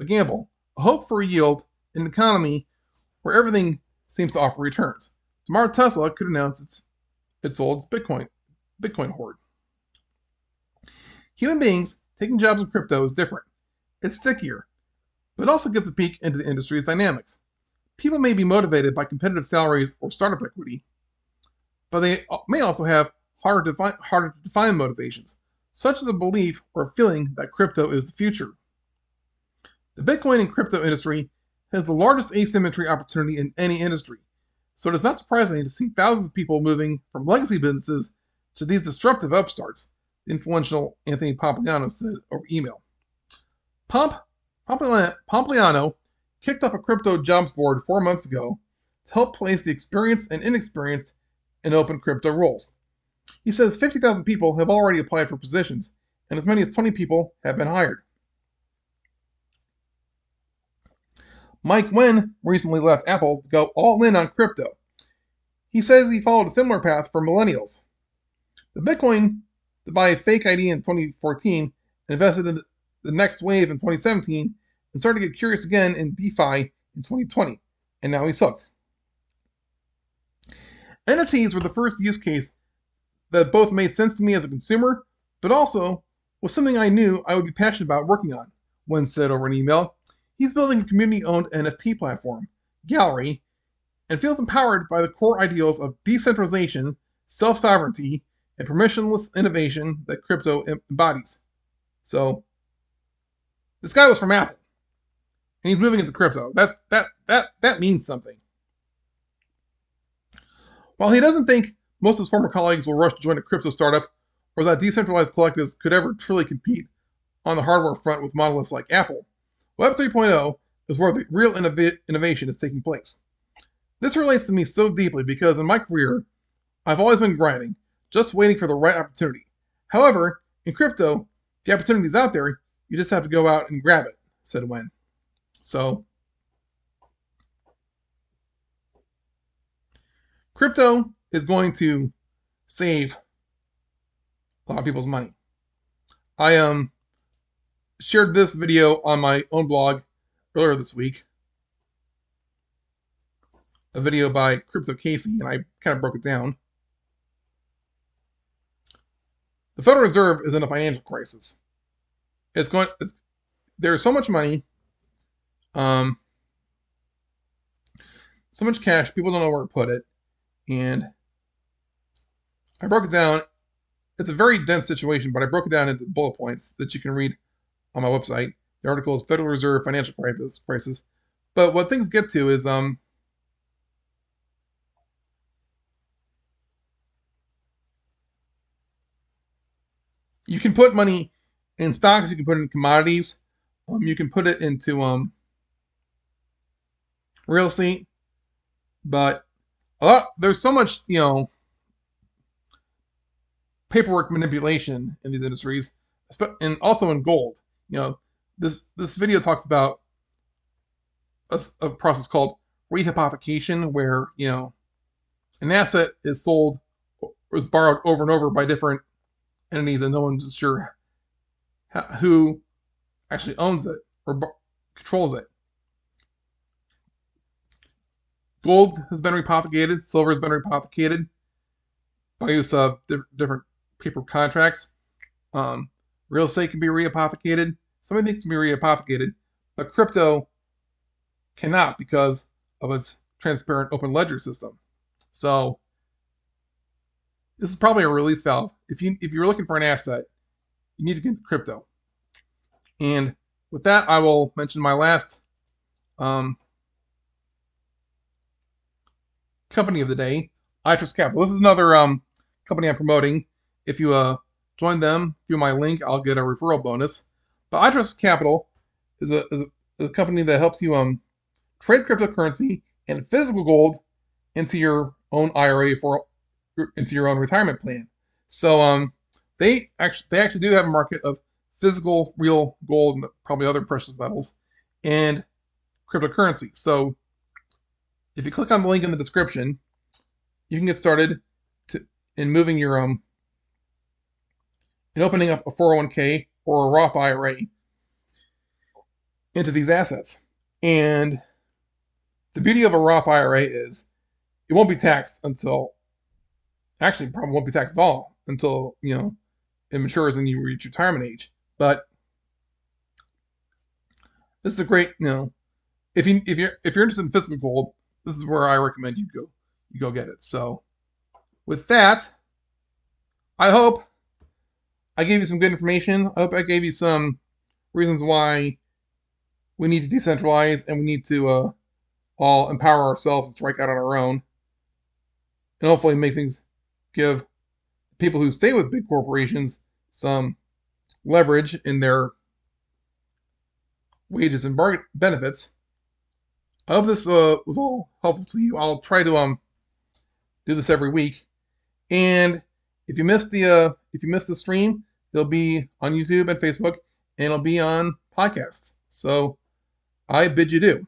a gamble, a hope for a yield in an economy where everything seems to offer returns. Tomorrow Tesla could announce it sold its Bitcoin hoard. Human beings taking jobs in crypto is different. It's stickier, but it also gives a peek into the industry's dynamics. People may be motivated by competitive salaries or startup equity, but they may also have harder to define motivations, such as a belief or a feeling that crypto is the future. The Bitcoin and crypto industry has the largest asymmetry opportunity in any industry, so it is not surprising to see thousands of people moving from legacy businesses to these disruptive upstarts, the influential Anthony Pompliano said over email. Pompliano kicked off a crypto jobs board 4 months ago to help place the experienced and inexperienced in open crypto roles. He says 50,000 people have already applied for positions, and as many as 20 people have been hired. Mike Wen recently left Apple to go all in on crypto. He says he followed a similar path for millennials. The Bitcoin to buy a fake ID in 2014, invested in the next wave in 2017, and started to get curious again in DeFi in 2020, and now he's hooked. NFTs were the first use case that both made sense to me as a consumer, but also was something I knew I would be passionate about working on, Wen said over an email. He's building a community-owned NFT platform, Gallery, and feels empowered by the core ideals of decentralization, self-sovereignty, and permissionless innovation that crypto embodies. So, this guy was from Apple, and he's moving into crypto. That means something. While he doesn't think most of his former colleagues will rush to join a crypto startup, or that decentralized collectives could ever truly compete on the hardware front with monoliths like Apple, Web 3.0 is where the real innovation is taking place. This relates to me so deeply because in my career, I've always been grinding, just waiting for the right opportunity. However, in crypto, the opportunity is out there, you just have to go out and grab it, said Wen. So, crypto is going to save a lot of people's money. I shared this video on my own blog earlier this week. A video by Crypto Casey, and I kind of broke it down. The Federal Reserve is in a financial crisis. There's so much money, so much cash, people don't know where to put it. And I broke it down. It's a very dense situation, but I broke it down into bullet points that you can read on my website. The article is Federal Reserve Financial Crisis. But what things get to is you can put money in stocks, you can put it in commodities. You can put it into real estate, but there's so much paperwork manipulation in these industries, and also in gold. This video talks about a process called rehypothecation, where an asset is sold or is borrowed over and over by different entities, and no one's sure who actually owns it or controls it. Gold has been rehypothecated, silver has been rehypothecated by use of different paper contracts. Real estate can be rehypothecated. So many things can be rehypothecated, but crypto cannot because of its transparent open ledger system. So this is probably a release valve. If you're looking for an asset, you need to get crypto. And with that, I will mention my last company of the day, iTrust Capital. This is another company I'm promoting. If you join them through my link, I'll get a referral bonus. But iTrust Capital is a company that helps you trade cryptocurrency and physical gold into your own IRA into your own retirement plan. So they actually do have a market of physical real gold and probably other precious metals and cryptocurrency. So if you click on the link in the description, you can get started in moving your in opening up a 401k or a Roth IRA into these assets. And the beauty of a Roth IRA is it won't be taxed actually probably won't be taxed at all until it matures and you reach retirement age. But this is a great if you're interested in physical gold, this is where I recommend you go get it. So with that, I hope I gave you some good information. I hope I gave you some reasons why we need to decentralize and we need to all empower ourselves and strike out on our own, and hopefully give people who stay with big corporations some leverage in their wages and benefits. I hope this was all helpful to you. I'll try to do this every week. And if you missed the stream, it'll be on YouTube and Facebook, and it'll be on podcasts. So I bid you do.